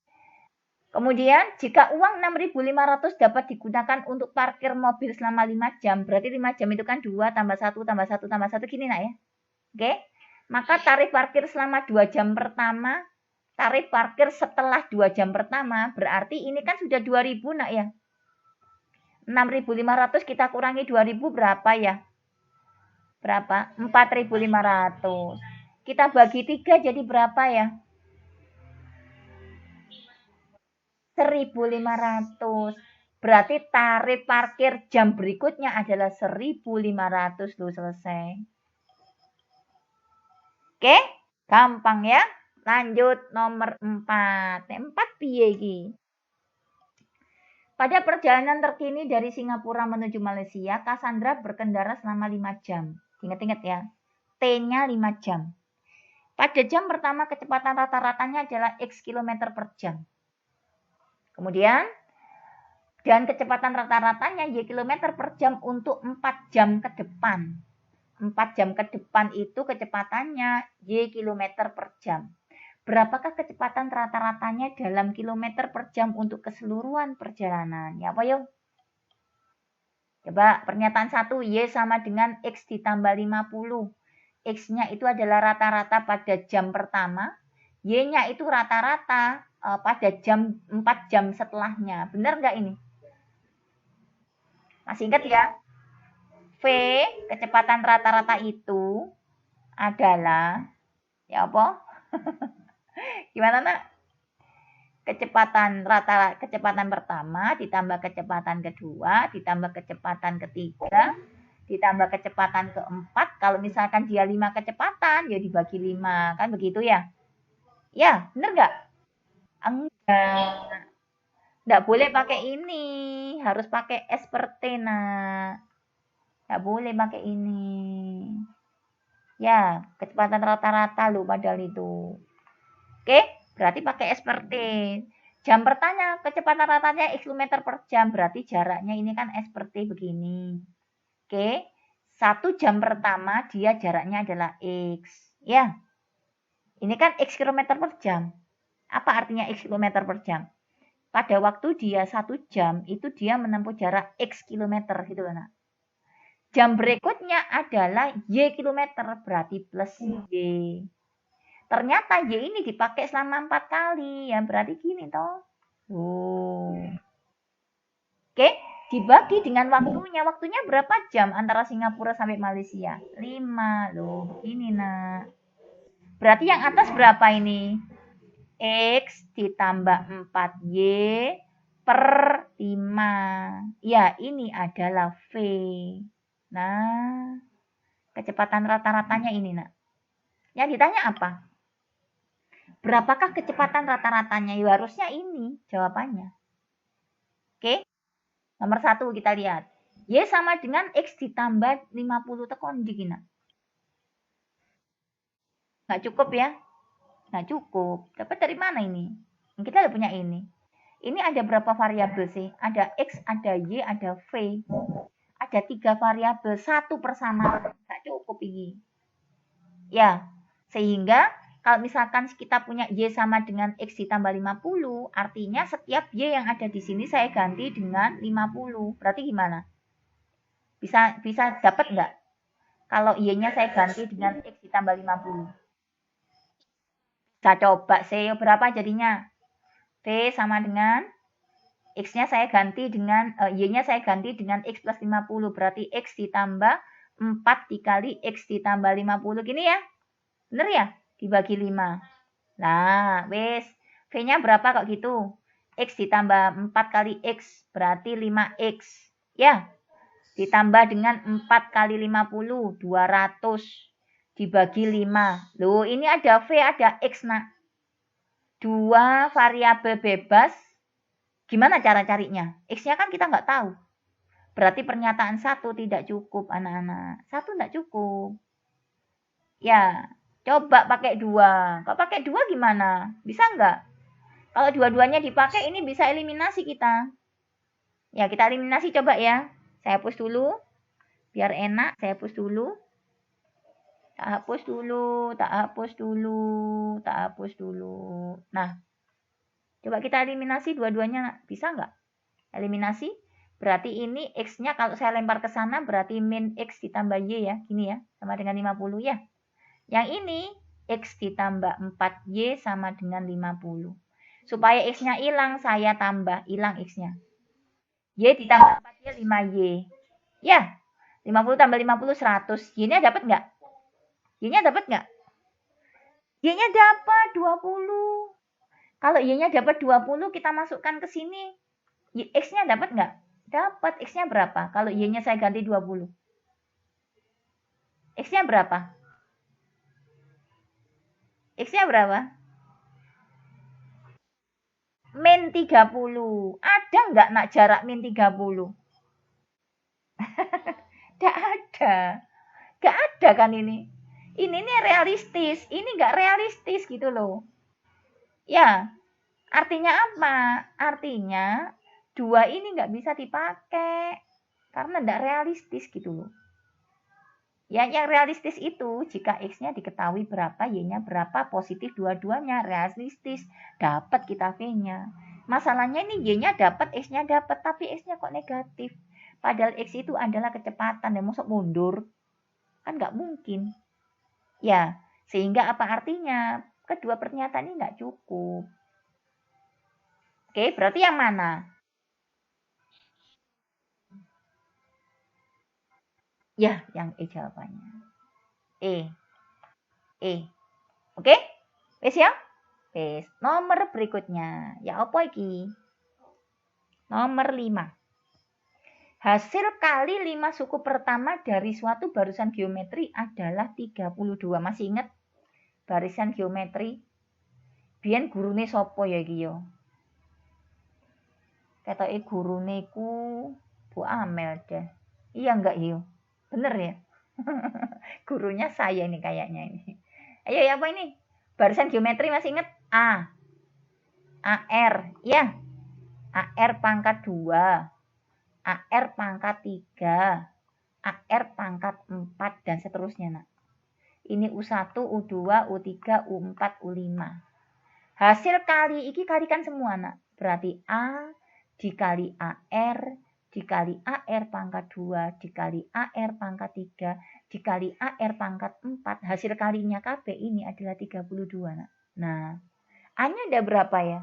Kemudian jika uang 6.500 dapat digunakan untuk parkir mobil selama 5 jam. Berarti 5 jam itu kan 2 tambah 1 tambah 1 tambah 1 gini nak ya. Oke. Maka tarif parkir selama 2 jam pertama. Tarif parkir setelah 2 jam pertama. Berarti ini kan sudah 2.000 nak ya. 6.500 kita kurangi 2.000 berapa ya? Berapa? 4.500. Kita bagi 3 jadi berapa ya? 1.500. Berarti tarif parkir jam berikutnya adalah 1.500 loh, selesai. Oke? Gampang ya? Lanjut nomor 4. 4 piye iki? Pada perjalanan terkini dari Singapura menuju Malaysia, Cassandra berkendara selama 5 jam. Ingat-ingat ya. T-nya 5 jam. Pada jam pertama kecepatan rata-ratanya adalah X km per jam. Kemudian, dan kecepatan rata-ratanya Y km per jam untuk 4 jam ke depan. 4 jam ke depan itu kecepatannya Y km per jam. Berapakah kecepatan rata-ratanya dalam kilometer per jam untuk keseluruhan perjalanan? Ya apa yuk? Coba pernyataan 1, Y sama dengan X ditambah 50. X-nya itu adalah rata-rata pada jam pertama. Y-nya itu rata-rata pada jam 4 jam setelahnya. Benar nggak ini? Masih ingat ya? V, kecepatan rata-rata itu adalah, ya apa? Gimana nak? Kecepatan pertama ditambah kecepatan kedua ditambah kecepatan ketiga ditambah kecepatan keempat. Kalau misalkan dia 5 kecepatan ya dibagi 5, kan begitu ya? Ya, bener nggak? Enggak boleh pakai ini, harus pakai S per T nak. Enggak boleh pakai ini. Ya, kecepatan rata-rata loh padahal itu. Oke, berarti pakai S per T. Jam pertama kecepatan ratanya X km per jam, berarti jaraknya ini kan S per T begini. Oke, 1 jam pertama dia jaraknya adalah X. Ya, ini kan X km per jam. Apa artinya X km per jam? Pada waktu dia 1 jam, itu dia menempuh jarak X kilometer gitu loh nak. Jam berikutnya adalah Y kilometer, berarti plus Y. Ternyata Y ini dipakai selama 4 kali, ya berarti gini toh. Oke, dibagi dengan waktunya. Waktunya berapa jam antara Singapura sampai Malaysia? 5 loh, begini nak. Berarti yang atas berapa ini? X ditambah 4Y per 5. Ya, ini adalah V. Nah, kecepatan rata-ratanya ini nak. Yang ditanya apa? Berapakah kecepatan rata-ratanya? Ya, harusnya ini jawabannya. Oke. Nomor 1 kita lihat. Y sama dengan X ditambah 50 tekon dikina. Nggak cukup ya? Nggak cukup. Dapat dari mana ini? Kita udah punya ini. Ini ada berapa variabel sih? Ada X, ada Y, ada V. Ada 3 variabel, satu persamaan. Nggak cukup ini. Ya, sehingga kalau misalkan kita punya Y sama dengan X ditambah 50, artinya setiap Y yang ada di sini saya ganti dengan 50. Berarti gimana? Bisa dapat nggak? Kalau Y-nya saya ganti dengan X ditambah 50. Saya coba C berapa jadinya? V sama dengan X-nya saya ganti dengan Y-nya saya ganti dengan X plus 50. Berarti X ditambah 4 dikali X ditambah 50. Gini ya? Bener ya? Dibagi 5. Nah, wes. V-nya berapa kok gitu? X ditambah 4 kali X berarti 5X. Ya, ditambah dengan 4 kali 50, 200 dibagi 5. Loh, ini ada V, ada X, nak. Dua variabel bebas. Gimana cara carinya? X-nya kan kita nggak tahu. Berarti pernyataan 1 tidak cukup, anak-anak. 1 nggak cukup. Ya, coba pakai 2. Kalau pakai 2 gimana? Bisa nggak? Kalau dua-duanya dipakai, ini bisa eliminasi kita. Ya, kita eliminasi coba ya. Saya hapus dulu. Biar enak, saya hapus dulu. Tak hapus dulu, tak hapus dulu, tak hapus dulu. Nah, coba kita eliminasi dua-duanya. Bisa nggak? Eliminasi. Berarti ini X-nya kalau saya lempar ke sana berarti min X ditambah Y ya. Gini ya, sama dengan 50 ya. Yang ini X ditambah 4Y sama dengan 50. Supaya X-nya hilang, saya tambah. Hilang X-nya. Y ditambah 4Y, 5Y. Ya, 50 tambah 50, 100. Y-nya dapat nggak? Y-nya dapat nggak? Y-nya dapat 20. Kalau Y-nya dapat 20, kita masukkan ke sini. X-nya dapat nggak? Dapat. X-nya berapa? Kalau Y-nya saya ganti 20. X-nya berapa? X-nya berapa? Min 30. Ada nggak nak jarak min 30? Nggak ada. Nggak ada kan ini? Ini nih realistis. Ini nggak realistis gitu loh. Ya, artinya apa? Artinya 2 ini nggak bisa dipakai. Karena nggak realistis gitu loh. Ya, yang realistis itu jika X-nya diketahui berapa, Y-nya berapa, positif dua-duanya, realistis, dapat kita V-nya. Masalahnya ini Y-nya dapat, X-nya dapat, tapi X-nya kok negatif. Padahal X itu adalah kecepatan, dan masuk mundur. Kan nggak mungkin. Ya, sehingga apa artinya? Kedua pernyataan ini nggak cukup. Oke, berarti yang mana? Ya, yang E jawabannya. E. Oke? Wes ya? Wes. Nomor berikutnya. Ya apa iki? Nomor 5. Hasil kali 5 suku pertama dari suatu barisan geometri adalah 32. Masih ingat barisan geometri? Biyen gurune sapa ya iki ya? Ketoke gurune ku Bu Amel deh. Iya enggak ya? Bener ya? Gurunya saya ini kayaknya ini. Ayo ya apa ini? Barisan geometri masih ingat? A. AR. Ya. AR pangkat 2. AR pangkat 3. AR pangkat 4 dan seterusnya nak. Ini U1, U2, U3, U4, U5. Hasil kali iki kalikan semua nak. Berarti A dikali AR dikali AR pangkat 2 dikali AR pangkat 3 dikali AR pangkat 4. Hasil kalinya KB ini adalah 32 nak. Nah, A-nya ada berapa ya?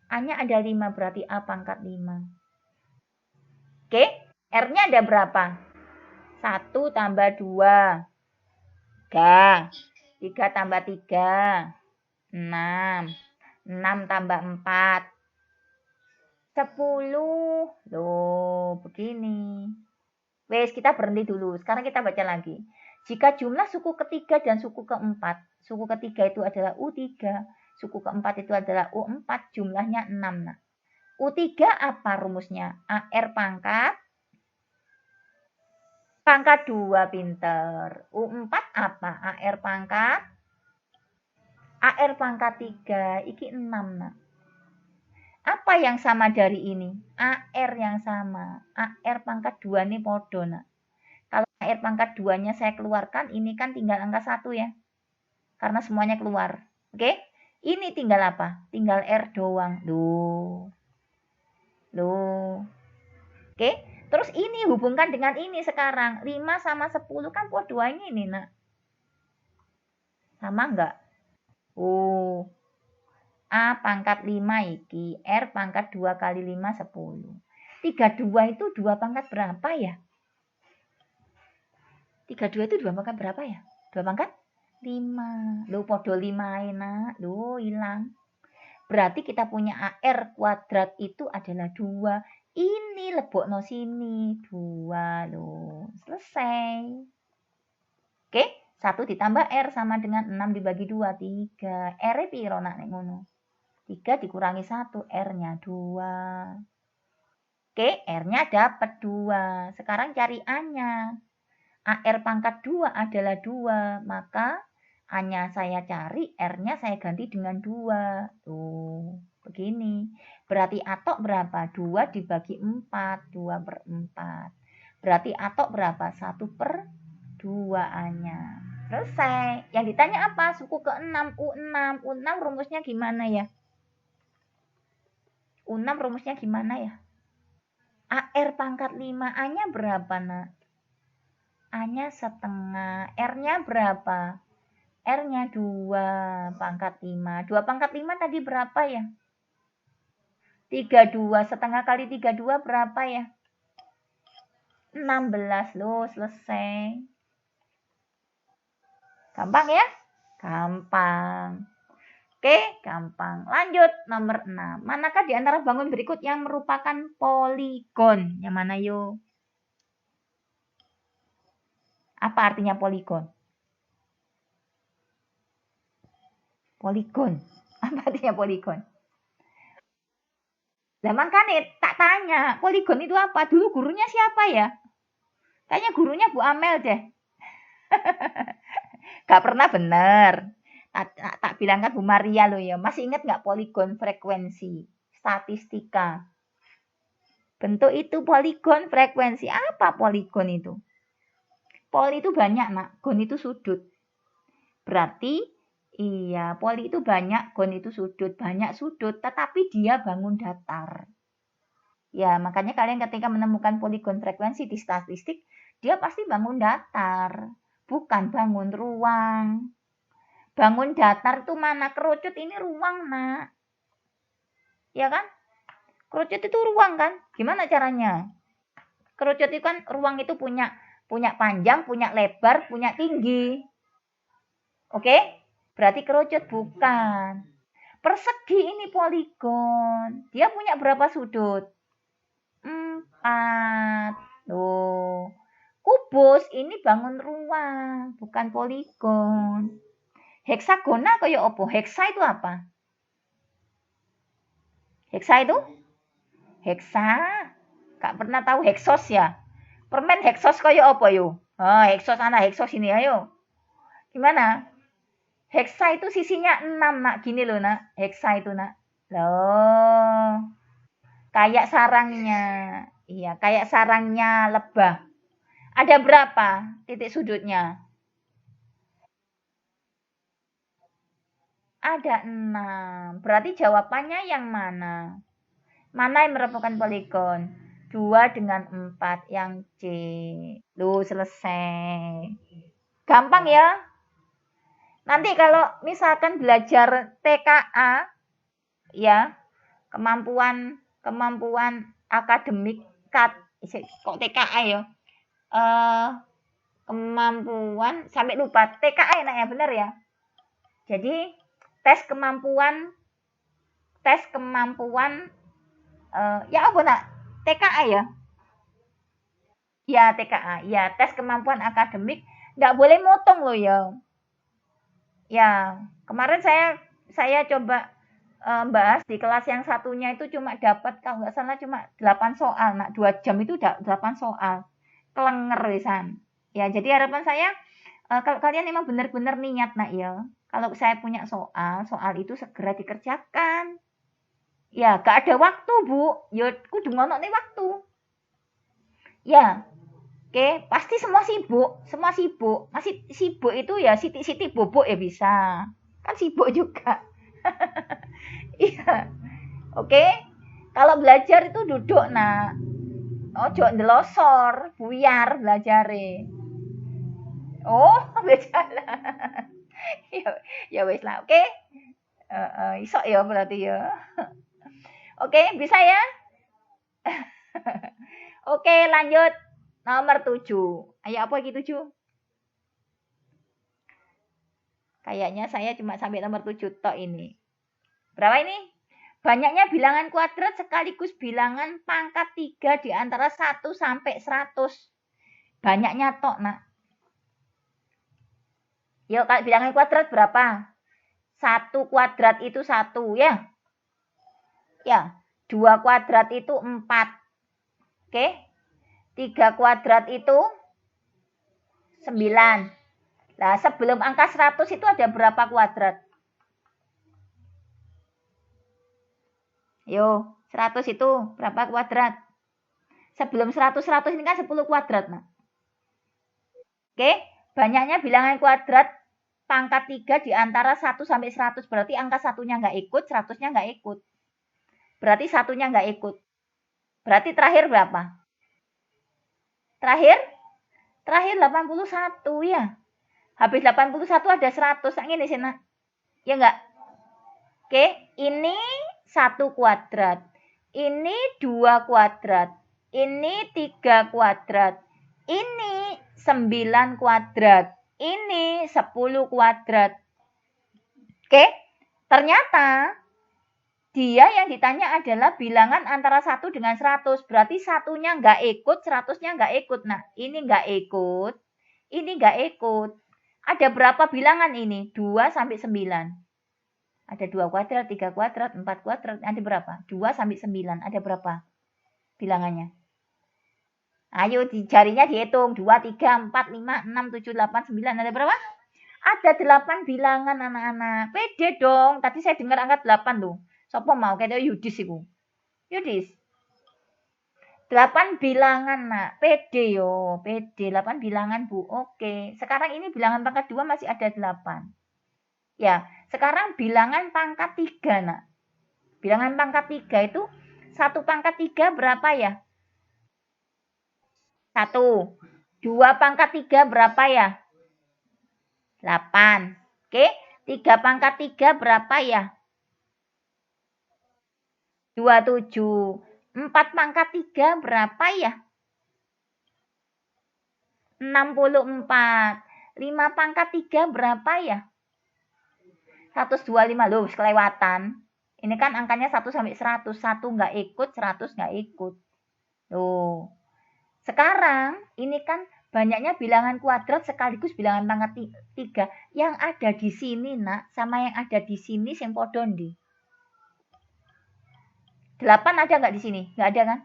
A-nya ada 5 berarti A pangkat 5. Oke, R-nya ada berapa? 1 tambah 2. 3. 3 tambah 3. 6. 6 tambah 4. 10. Loh, begini. Wes, kita berhenti dulu. Sekarang kita baca lagi. Jika jumlah suku ketiga dan suku keempat, suku ketiga itu adalah U3, suku keempat itu adalah U4, jumlahnya 6. Nah, U3 apa rumusnya? AR pangkat 2, pinter. U4 apa? AR pangkat 3. Iki 6, nah. Apa yang sama dari ini? AR yang sama. AR pangkat 2 ini podo, nah. Kalau AR pangkat 2-nya saya keluarkan, ini kan tinggal angka 1 ya. Karena semuanya keluar. Oke? Ini tinggal apa? Tinggal R doang. Loh. Oke? Terus ini hubungkan dengan ini sekarang. 5 sama 10 kan podoannya ini, nak. Sama enggak? Oh. A pangkat 5 iki. R pangkat 2 kali 5, 10. 32 itu 2 pangkat berapa ya? 32 itu 2 pangkat berapa ya? 2 pangkat 5. Loh, podo 5 enak. Loh, hilang. Berarti kita punya AR kuadrat itu adalah 2. Ini lebokno sini. 2 loh. Selesai. Oke, 1 ditambah R sama dengan 6 dibagi 2. 3. R-nya piro nak nek ngono? 3 dikurangi 1. R-nya 2. Oke, R-nya dapat 2. Sekarang cari A-nya. AR pangkat 2 adalah 2. Maka A-nya saya cari, R-nya saya ganti dengan 2. Tuh, begini. Berarti atok berapa? 2 dibagi 4. 2 per 4. Berarti atok berapa? 1 per 2 A-nya. Selesai. Yang ditanya apa? Suku ke-6. U6. U6 rumusnya gimana ya? U6 rumusnya gimana ya? AR pangkat 5. A-nya berapa, nak? A-nya setengah. R-nya berapa? R-nya 2 pangkat 5. 2 pangkat 5 tadi berapa ya? 32. Setengah kali 32 berapa ya? 16 loh, selesai. Gampang ya? Gampang. Oke, gampang. Lanjut, nomor 6. Manakah di antara bangun berikut yang merupakan poligon? Yang mana yuk? Apa artinya poligon? Poligon. Apa artinya poligon? Lah makanya tak tanya, poligon itu apa? Dulu gurunya siapa ya? Kayaknya gurunya Bu Amel deh. Gak pernah bener. Tak bilang kan Bu Maria loh ya. Masih ingat gak poligon frekuensi? Statistika. Bentuk itu poligon frekuensi. Apa poligon itu? Poli itu banyak, nak. Gon itu sudut. Berarti iya, poli itu banyak, gon itu sudut. Banyak sudut, tetapi dia bangun datar. Ya, makanya kalian ketika menemukan poligon frekuensi di statistik, dia pasti bangun datar. Bukan bangun ruang. Bangun datar itu mana? Kerucut ini ruang, nak. Ya kan? Kerucut itu ruang kan? Gimana caranya? Kerucut itu kan ruang itu punya panjang, punya lebar, punya tinggi. Oke? Berarti kerucut bukan. Persegi ini poligon. Dia punya berapa sudut? 4. Tuh. Kubus ini bangun ruang, bukan poligon. Heksagonal kaya apa? Heksa itu apa? Heksa itu? Heksa. Gak pernah tahu heksos ya? Permen heksos kaya apa yo? Oh, heksos anak heksos ini ayo. Gimana? Heksa itu sisinya 6, nak. Gini loh, nak. Heksa itu, nak. Loh. Kayak sarangnya. Iya, kayak sarangnya lebah. Ada berapa titik sudutnya? Ada 6. Berarti jawabannya yang mana? Mana yang merupakan poligon? 2 dengan 4 yang C. Loh, selesai. Gampang ya? Nanti kalau misalkan belajar TKA, ya, kemampuan akademik, kok TKA ya? Kemampuan, sampai lupa, TKA enak ya, bener ya? Jadi, tes kemampuan, ya apa nak? TKA ya? Ya, TKA, ya, tes kemampuan akademik, nggak boleh motong loh ya. Ya, kemarin saya coba bahas di kelas yang satunya itu cuma dapat kalau nggak salah cuma 8 soal. Nah, 2 jam itu udah 8 soal. Kelenger wisan. Ya, jadi harapan saya kalau kalian memang benar-benar niat nak ya. Kalau saya punya soal itu segera dikerjakan. Ya, gak ada waktu, Bu. Ya kudu ngono nih waktu. Ya, oke, pasti semua sibuk. Masih sibuk itu ya siti-siti bobok ya bisa. Kan sibuk juga. Iya. Oke. Kalau belajar itu duduk, nah. Ojo ndelosor, buyar belajare. Oh, belajar. Ya wis lah, oke. Iso ya berarti ya. Oke, bisa ya? Oke, lanjut. Nomor 7. Ayo apa lagi 7? Kayaknya saya cuma sampai nomor 7 tok ini. Berapa ini? Banyaknya bilangan kuadrat sekaligus bilangan pangkat 3 di antara 1 sampai 100. Banyaknya tok, Nak. Yuk, kalau bilangan kuadrat berapa? 1 kuadrat itu 1, ya? Ya. 2 kuadrat itu 4. Oke? 3 kuadrat itu 9. Nah, sebelum angka 100 itu ada berapa kuadrat? Yo, 100 itu berapa kuadrat? Sebelum 100 ini kan 10 kuadrat, Nah. Oke, banyaknya bilangan kuadrat pangkat 3 di antara 1 sampai 100. Berarti angka satunya nggak ikut, 100-nya nggak ikut. Berarti satunya nggak ikut. Berarti terakhir berapa? Terakhir 81 ya. Habis 81 ada 100. Yang ini sih, Nak. Ya nggak? Oke, ini 1 kuadrat. Ini 2 kuadrat. Ini 3 kuadrat. Ini 9 kuadrat. Ini 10 kuadrat. Oke, ternyata dia yang ditanya adalah bilangan antara 1 dengan 100. Berarti satunya nggak ikut, 100-nya nggak ikut. Nah, ini nggak ikut. Ini nggak ikut. Ada berapa bilangan ini? 2 sampai 9. Ada 2 kuadrat, 3 kuadrat, 4 kuadrat. Ada berapa? 2 sampai 9. Ada berapa bilangannya? Ayo jarinya dihitung. 2, 3, 4, 5, 6, 7, 8, 9. Ada berapa? Ada 8 bilangan anak-anak. Pede dong. Tadi saya dengar angka 8 tuh. Sopo mau? Kayaknya Yudis itu. Yudis. 8 bilangan, Nak. Pede yo. Pede. 8 bilangan, Bu. Oke. Sekarang ini bilangan pangkat 2 masih ada 8. Ya, sekarang bilangan pangkat 3, Nak. Bilangan pangkat 3 itu 1 pangkat 3 berapa ya? 1. 2 pangkat 3 berapa ya? 8. Oke, 3 pangkat 3 berapa ya? 27. 4 pangkat 3 berapa ya? 64. 5 pangkat 3 berapa ya? 125. Loh, kelewatan. Ini kan angkanya 1 sampai 100. 1 nggak ikut, 100 nggak ikut. Loh. Sekarang ini kan banyaknya bilangan kuadrat sekaligus bilangan pangkat 3. Yang ada di sini, Nak, sama yang ada di sini sing podo ndi? 8 ada nggak di sini? Nggak ada kan?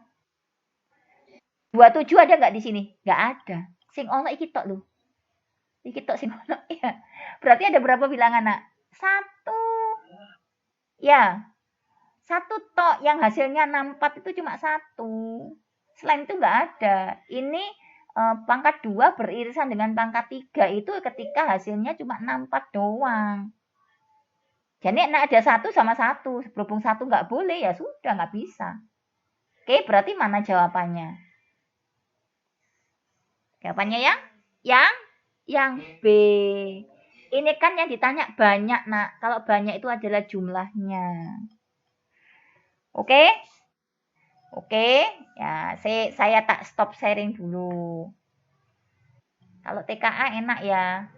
27 ada nggak di sini? Nggak ada. Sing ono iki tok lho. Iki tok sing ono ya. Berarti ada berapa bilangan, Nak? 1. Ya. 1 tok, yang hasilnya 64 itu cuma 1. Selain itu nggak ada. Ini pangkat 2 beririsan dengan pangkat 3 itu ketika hasilnya cuma 64 doang. Jadi ada 1 sama 1. Berhubung 1 nggak boleh, ya sudah nggak bisa. Oke, berarti mana jawabannya? Jawabannya yang B. Ini kan yang ditanya banyak, Nak. Kalau banyak itu adalah jumlahnya. Oke? Oke, ya saya tak stop sharing dulu. Kalau TKA enak ya.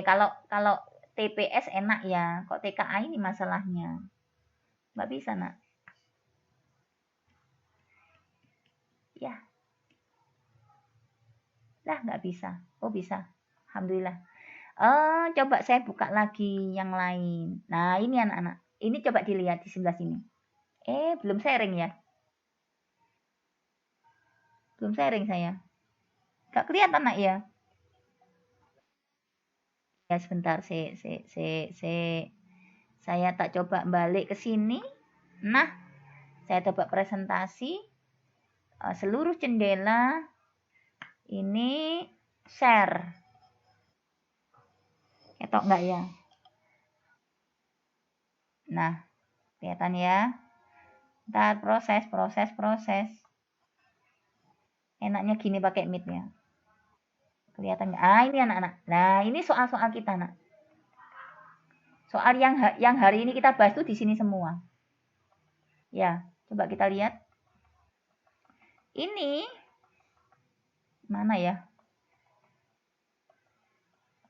Kalau TPS enak ya. Kok TKA ini masalahnya? Nggak bisa, Nak. Ya. Lah, nggak bisa. Oh, bisa. Alhamdulillah. Coba saya buka lagi yang lain. Nah, ini anak-anak. Ini coba dilihat di sebelah sini. Belum sharing ya. Belum sharing saya. Nggak kelihatan, Nak ya. Ya, sebentar. Saya tak coba balik ke sini. Nah, saya coba presentasi. Seluruh jendela. Ini share. Ketok nggak ya? Nah, kelihatan ya. Ntar proses. Enaknya gini pakai Meet-nya. Kelihatannya. Ah, ini anak-anak. Nah, ini soal-soal kita, nak. Soal yang hari ini kita bahas tuh di sini semua. Ya, coba kita lihat. Ini mana ya?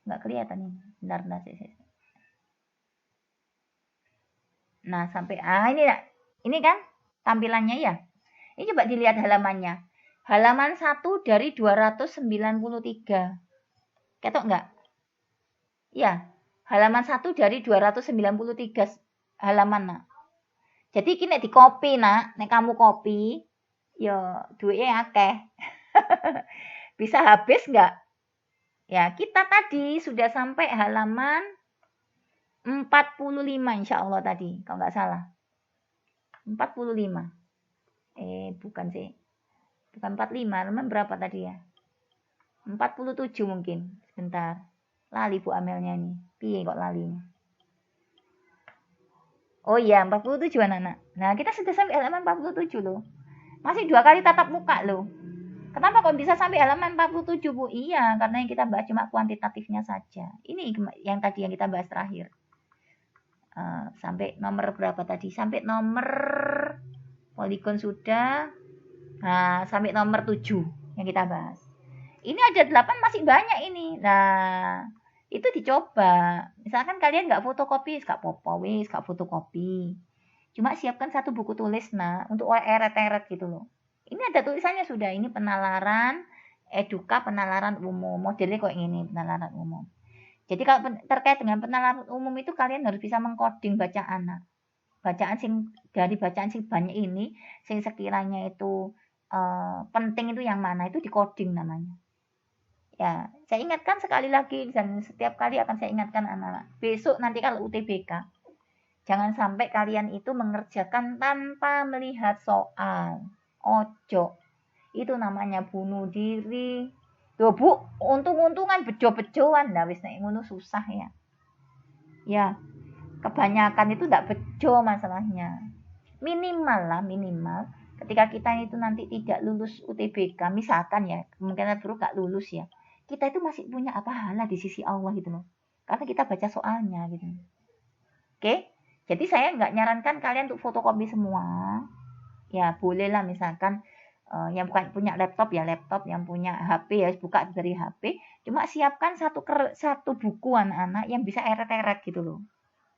Nggak kelihatan nih. Bentar. Nah, sampai ini nak. Ini kan tampilannya ya. Ini coba dilihat halamannya. Halaman 1 dari 293. Ketok nggak? Ya, halaman 1 dari 293 halaman, nak. Jadi kini di copy, nak. Nek kamu copy, ya duitnya akeh. Bisa habis nggak? Ya, kita tadi sudah sampai halaman 45 insya Allah tadi, kalau nggak salah. 45. Bukan sih. Bukan 45, halaman berapa tadi ya? 47 mungkin. Sebentar. Lali Bu Amelnya nih. Piye kok lalinya? Oh iya, 47 anak-anak. Nah, kita sudah sampai halaman 47 loh. Masih 2 kali tatap muka loh. Kenapa kok bisa sampai halaman 47, Bu? Iya, karena yang kita bahas cuma kuantitatifnya saja. Ini yang tadi yang kita bahas terakhir. Sampai nomor berapa tadi? Sampai nomor poligon sudah. Nah, sampai nomor 7 yang kita bahas. Ini ada 8 masih banyak ini. Nah, itu dicoba. Misalkan kalian nggak fotokopi, nggak apa-apa wis, nggak fotokopi. Cuma siapkan satu buku tulis, nah, untuk eret-eret gitu loh. Ini ada tulisannya sudah, ini penalaran, eduka penalaran umum. Modelnya kok ini, penalaran umum. Jadi kalau terkait dengan penalaran umum itu kalian harus bisa mengcoding bacaan. Nah, bacaan dari bacaan sing banyak ini, sing sekiranya itu penting itu yang mana, itu di-coding namanya. Ya, saya ingatkan sekali lagi dan setiap kali akan saya ingatkan anak-anak. Besok nanti kalau UTBK, jangan sampai kalian itu mengerjakan tanpa melihat soal. Ojo. Itu namanya bunuh diri. Tuh, Bu, untung-untungan bejo-bejoan lah wis nek ngono susah ya. Ya, kebanyakan itu enggak bejo masalahnya. Minimal ketika kita itu nanti tidak lulus UTBK, misalkan ya, kemungkinan buruk enggak lulus ya. Kita itu masih punya pahala di sisi Allah gitu loh. Karena kita baca soalnya gitu. Oke? Jadi saya nggak nyarankan kalian untuk fotokopi semua. Ya bolehlah misalkan yang bukan punya laptop ya laptop, yang punya HP ya buka dari HP. Cuma siapkan satu buku anak-anak yang bisa eret-eret gitu loh.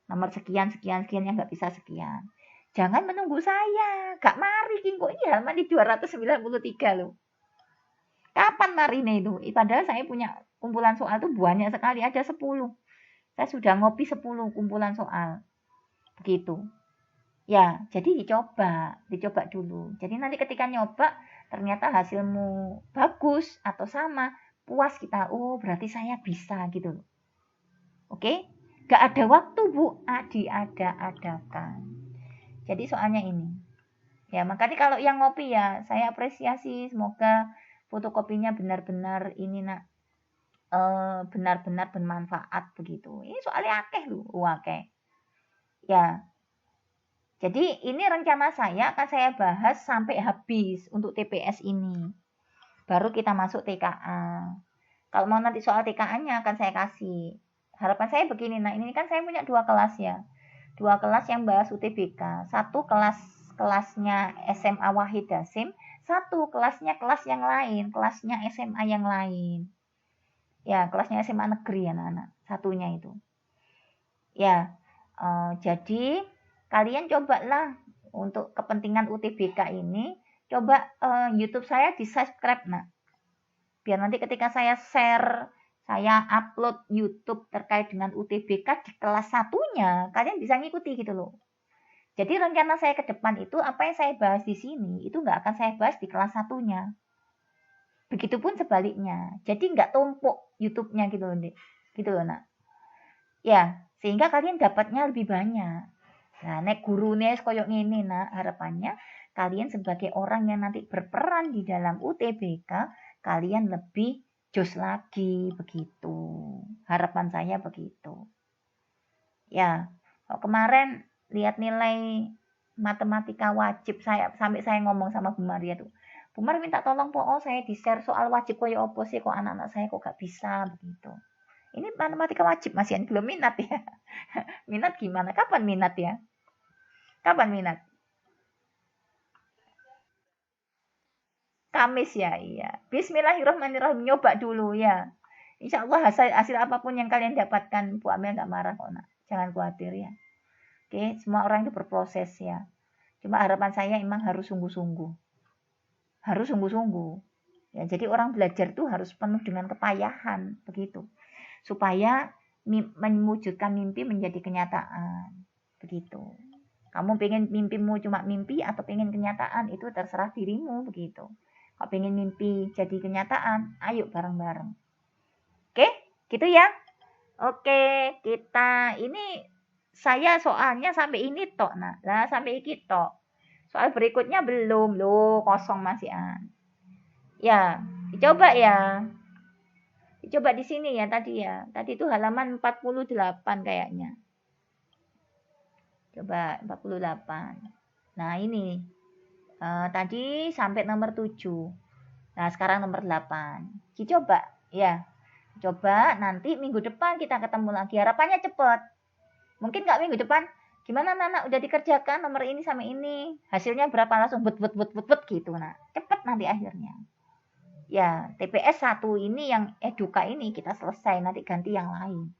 Nomor sekian yang nggak bisa sekian. Jangan menunggu saya. Gak mari kok ini halaman di 293 loh. Kapan marine itu? Padahal saya punya kumpulan soal itu banyak sekali, ada 10. Saya sudah ngopi 10 kumpulan soal. Begitu. Ya, jadi dicoba dulu. Jadi nanti ketika nyoba ternyata hasilmu bagus atau sama, puas kita. Oh, berarti saya bisa gitu loh. Oke? Gak ada waktu, Bu. Diada-adakan. Jadi soalnya ini. Ya, makanya kalau yang ngopi ya, saya apresiasi. Semoga fotokopinya benar-benar ini nak benar-benar bermanfaat begitu. Ini soalnya akeh loh, akeh. Ya. Jadi ini rencana saya akan saya bahas sampai habis untuk TPS ini. Baru kita masuk TKA. Kalau mau nanti soal TKA-nya akan saya kasih. Harapan saya begini, nah ini kan saya punya 2 kelas ya. 2 kelas yang bahas UTBK. Satu kelasnya SMA Wahid Hasim, satu kelasnya kelas yang lain, kelasnya SMA yang lain. Ya, kelasnya SMA negeri anak-anak, satunya itu. Ya, jadi kalian cobalah untuk kepentingan UTBK ini, coba YouTube saya di-subscribe, nah. Biar nanti ketika saya share, saya upload YouTube terkait dengan UTBK di kelas satunya, kalian bisa ngikuti gitu loh. Jadi rencana saya ke depan itu apa yang saya bahas di sini itu nggak akan saya bahas di kelas satunya. Begitupun sebaliknya. Jadi nggak tumpuk YouTube-nya gitu loh, gitu loh nak. Ya, sehingga kalian dapatnya lebih banyak. Nah, nek gurune koyok ngene nak, harapannya kalian sebagai orang yang nanti berperan di dalam UTBK, kalian lebih jos lagi begitu. Harapan saya begitu. Ya, kemarin lihat nilai matematika wajib, sampai saya ngomong sama Bu Maria tuh, Bu Mar minta tolong po, saya di-share soal wajib koyo opo sih, kok anak-anak saya kok gak bisa begitu. Ini matematika wajib Mas Yan, belum minat ya. Minat gimana? Kapan minat ya? Kapan minat? Kamis ya, iya. Bismillahirrahmanirrahim, nyoba dulu ya. Insya Allah hasil apapun yang kalian dapatkan, Bu Amel nggak marah kok nak. Jangan khawatir ya. Oke, semua orang itu berproses ya. Cuma harapan saya emang harus sungguh-sungguh. Harus sungguh-sungguh. Ya, jadi orang belajar tuh harus penuh dengan kepayahan, begitu. Supaya mewujudkan mimpi menjadi kenyataan. Begitu. Kamu pengen mimpimu cuma mimpi atau pengen kenyataan, itu terserah dirimu, begitu. Kalau pengen mimpi jadi kenyataan, ayo bareng-bareng. Oke, gitu ya. Oke, kita ini saya soalnya sampai ini tok, nah. Lah sampai iki tok. Soal berikutnya belum loh, kosong masih an. Ya, dicoba ya. Dicoba di sini ya tadi ya. Tadi itu halaman 48 kayaknya. Coba 48. Nah, ini. Tadi sampai nomor 7. Nah, sekarang nomor 8. Dicoba ya. Coba nanti minggu depan kita ketemu lagi. Harapannya cepat. Mungkin nggak minggu depan. Gimana anak udah dikerjakan nomor ini sama ini? Hasilnya berapa, langsung bet gitu. Nah, cepat nanti akhirnya. Ya, TPS 1 ini yang eduka ini kita selesai, nanti ganti yang lain.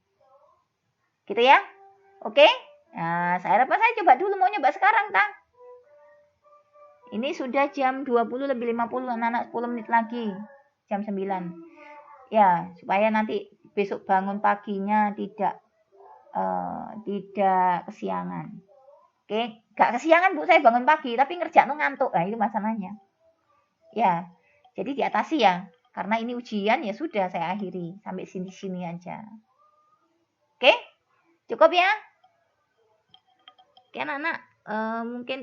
Gitu ya? Oke? Nah, saya coba dulu, mau nyoba sekarang, Tang. Ini sudah jam 20 lebih 50, anak-anak 10 menit lagi. Jam 9. Ya, supaya nanti besok bangun paginya tidak kesiangan. Oke, gak kesiangan Bu, saya bangun pagi, tapi ngerjain ngantuk. Nah, itu masalahnya. Ya, jadi diatasi ya. Karena ini ujian, ya sudah saya akhiri. Sampai sini-sini aja. Oke, cukup ya. Oke anak-anak, mungkin